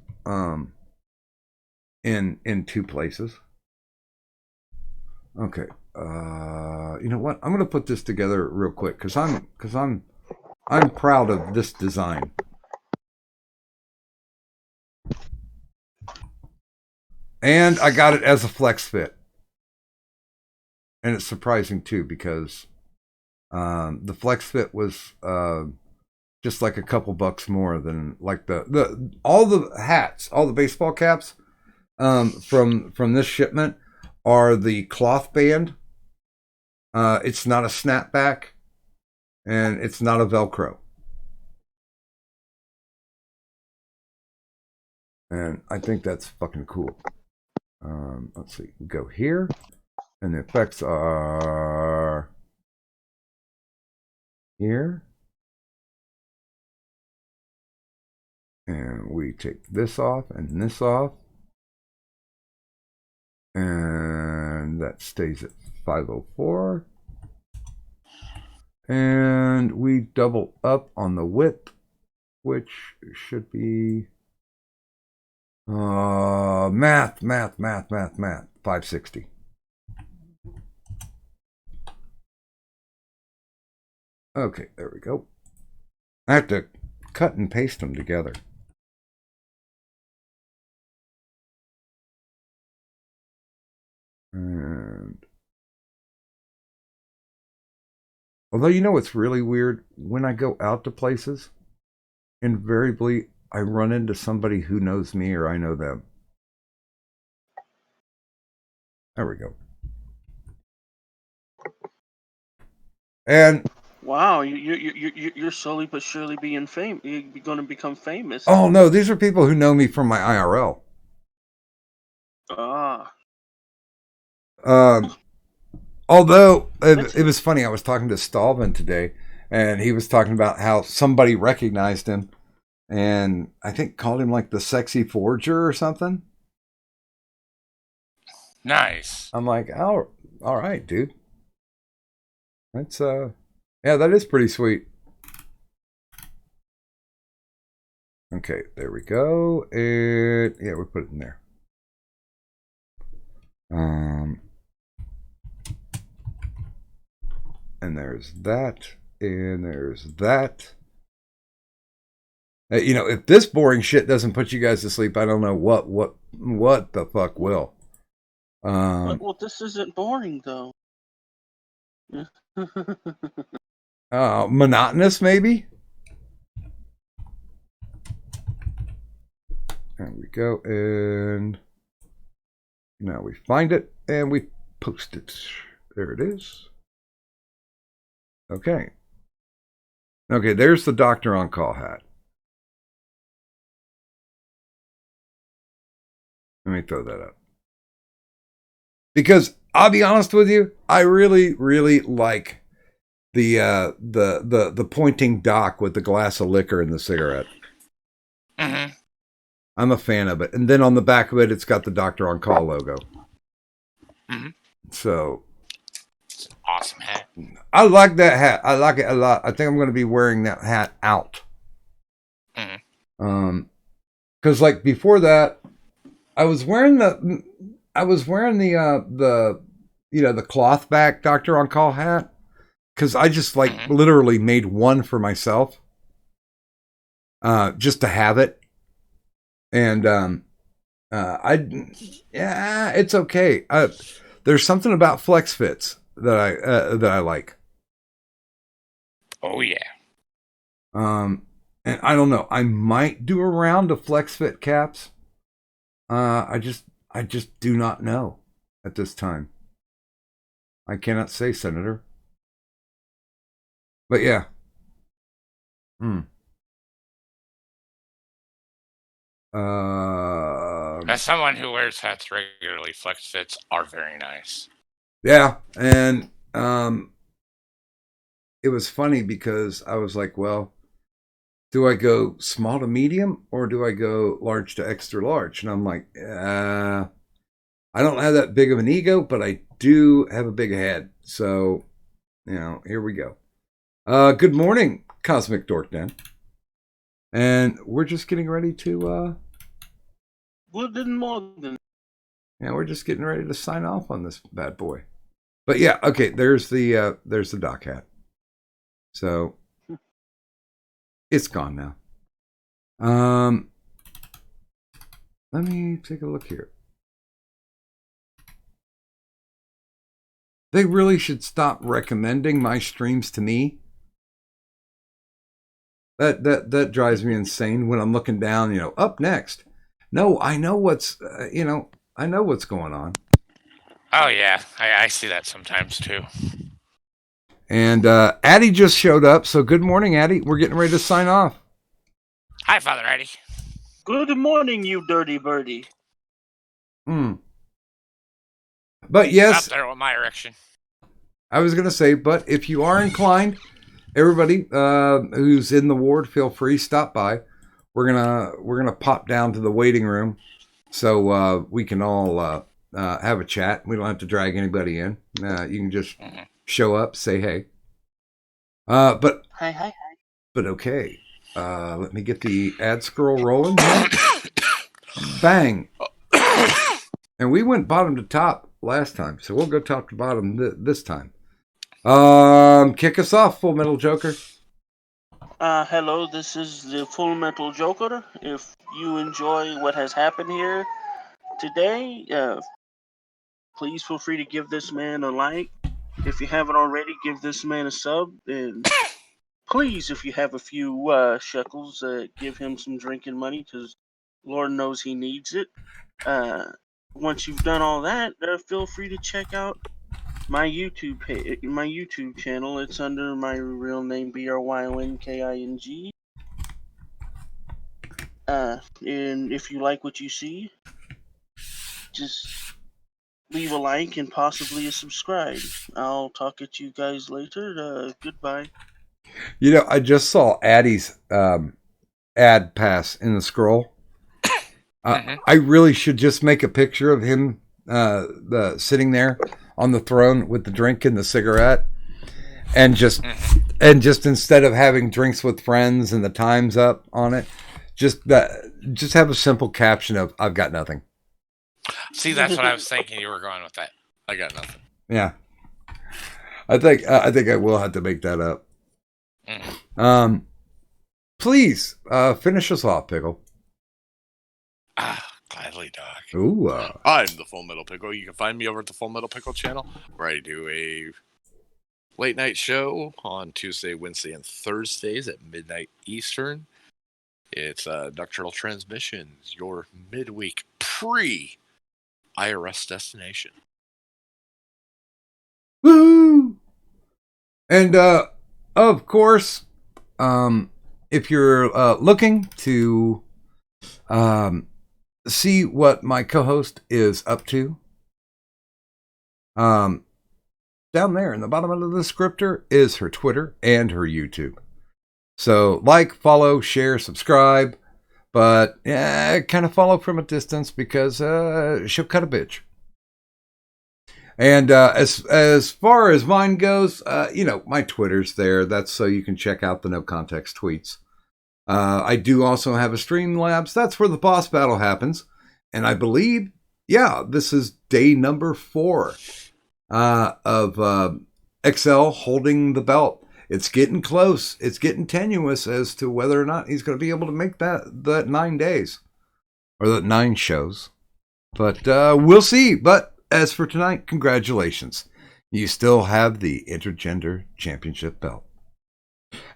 in 2 places. Okay. You know what? I'm gonna put this together real quick because I'm proud of this design. And I got it as a flex fit. And it's surprising too because the flex fit was just like a couple bucks more than like the all the hats, all the baseball caps from this shipment are the cloth band. It's not a snapback, and it's not a Velcro. And I think that's fucking cool. Let's see, go here, and the effects are here. And we take this off and this off. And that stays at 504. And we double up on the width, which should be math 560. Okay, there we go. I have to cut and paste them together. And although, you know what's really weird? When I go out to places, invariably I run into somebody who knows me or I know them. There we go. And Wow, you're slowly but surely being famous. You're going to become famous. Oh no, these are people who know me from my IRL. Ah, Although that's it was funny, I was talking to Stalvin today, and he was talking about how somebody recognized him, and I think called him like the sexy forger or something. Nice. I'm like, oh, all right, dude. That's yeah, that is pretty sweet. Okay, there we go. And yeah, we put it in there. And there's that, and there's that. You know, if this boring shit doesn't put you guys to sleep, I don't know what the fuck will. well, this isn't boring though. Monotonous, maybe. There we go, and now we find it and we post it. There it is. Okay. Okay, there's the doctor on call hat. Let me throw that up. Because I'll be honest with you, I really, really like the pointing doc with the glass of liquor and the cigarette. Mm-hmm. I'm a fan of it. And then on the back of it, it's got the doctor on call logo. Mm-hmm. So It's an awesome hat. I like that hat. I like it a lot. I think I'm going to be wearing that hat out. Mm-hmm. Because like before that, I was wearing the the cloth back doctor on call hat because I just like literally made one for myself, just to have it, and it's okay. There's something about flex fits that I like. Oh yeah. And I don't know. I might do a round of flex fit caps. I just do not know at this time. I cannot say, Senator. But yeah. As someone who wears hats regularly, flex fits are very nice. Yeah, and it was funny because I was like, well, do I go small to medium or do I go large to extra large? And I'm like, I don't have that big of an ego, but I do have a big head. So, here we go. Good morning, Cosmic Dorkden. And we're just getting ready to Good morning. yeah, we're just getting ready to sign off on this bad boy. But yeah, okay, there's the doc hat. So it's gone now. Let me take a look here. They really should stop recommending my streams to me. That drives me insane when I'm looking down, up next. No, I know what's I know what's going on. Oh yeah, I see that sometimes too. And Addie just showed up, so good morning, Addie. We're getting ready to sign off. Hi, Father Eddie. Good morning, you dirty birdie. But yes, Up there with my erection. I was gonna say, but if you are inclined, everybody who's in the ward, feel free, stop by. We're gonna pop down to the waiting room so we can all have a chat. We don't have to drag anybody in. You can just show up, say hey. But Hi. But okay. Let me get the ad scroll rolling. Bang. And we went bottom to top last time, so we'll go top to bottom this time. Kick us off, Full Metal Joker. Hello, this is the Full Metal Joker. If you enjoy what has happened here today, please feel free to give this man a like. If you haven't already, give this man a sub. And please, if you have a few shekels, give him some drinking money, because Lord knows he needs it. Once you've done all that, feel free to check out my YouTube channel. It's under my real name, BRYONKING. And if you like what you see, just leave a like and possibly a subscribe. I'll talk at you guys later. Goodbye. You know, I just saw Addie's ad pass in the scroll. I really should just make a picture of him sitting there on the throne with the drink and the cigarette, and just instead of having drinks with friends and the time's up on it, just have a simple caption of "I've got nothing." See, that's what I was thinking you were going with that. I got nothing. Yeah, I think I will have to make that up. Please finish us off, Pickle. Gladly, Doc. Ooh. I'm the Full Metal Pickle. You can find me over at the Full Metal Pickle channel, where I do a late night show on Tuesday, Wednesday, and Thursdays at midnight Eastern. It's Nocturnal Transmissions, your midweek pre-IRS destination. Woo! And of course, if you're looking to see what my co-host is up to, down there in the bottom of the descriptor is her Twitter and her YouTube. So like, follow, share, subscribe, but kind of follow from a distance because she'll cut a bitch. And as far as mine goes, my Twitter's there. That's so you can check out the no context tweets. I do also have a Streamlabs. That's where the boss battle happens. And I believe, this is day number 4 of XL holding the belt. It's getting close. It's getting tenuous as to whether or not he's going to be able to make that 9 days. Or the 9 shows. But we'll see. But as for tonight, congratulations. You still have the Intergender Championship belt.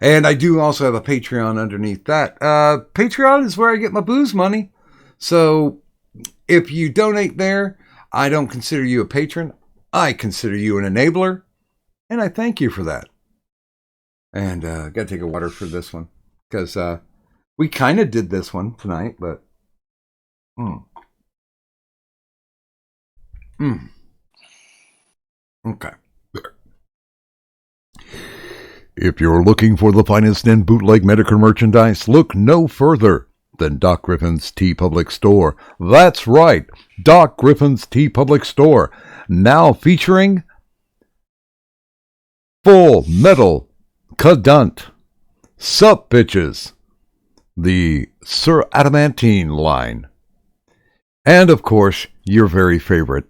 And I do also have a Patreon underneath that. Patreon is where I get my booze money. So if you donate there, I don't consider you a patron. I consider you an enabler. And I thank you for that. And got to take a water for this one. Because we kind of did this one tonight, but... Okay. If you're looking for the finest in bootleg Medicare merchandise, look no further than Doc Griffin's Tea Public Store. That's right, Doc Griffin's Tea Public Store, now featuring Full Metal Cadunt, Sup Bitches, the Sir Adamantine line, and of course, your very favorite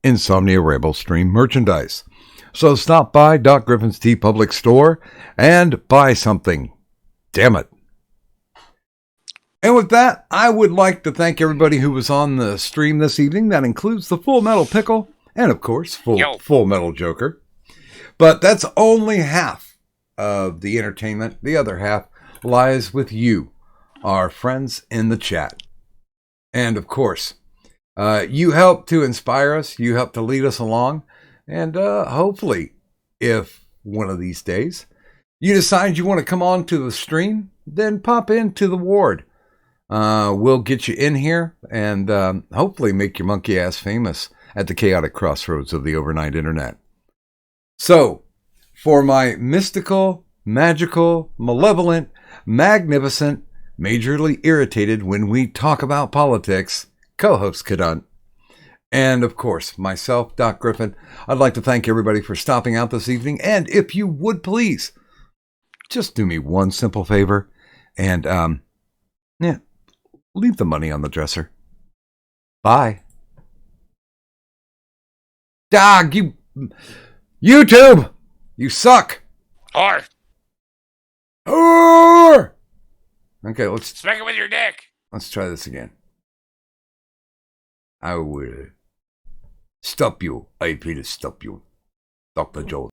Insomnia Rebel Stream merchandise. So stop by Doc Griffin's Tea Public Store and buy something. Damn it. And with that, I would like to thank everybody who was on the stream this evening. That includes the Full Metal Pickle and, of course, Full Metal Joker. But that's only half of the entertainment. The other half lies with you, our friends in the chat. And, of course, you help to inspire us. You help to lead us along. And hopefully, if one of these days you decide you want to come on to the stream, then pop into the ward. We'll get you in here and hopefully make your monkey ass famous at the chaotic crossroads of the overnight internet. So, for my mystical, magical, malevolent, magnificent, majorly irritated when we talk about politics, co-host Cadunt, and, of course, myself, Doc Griffin, I'd like to thank everybody for stopping out this evening. And if you would please, just do me one simple favor. And, leave the money on the dresser. Bye. Dog, YouTube! You suck! Or Okay, let's smack it with your dick. Let's try this again. I will stop you. I will stop you. Dr. Joe.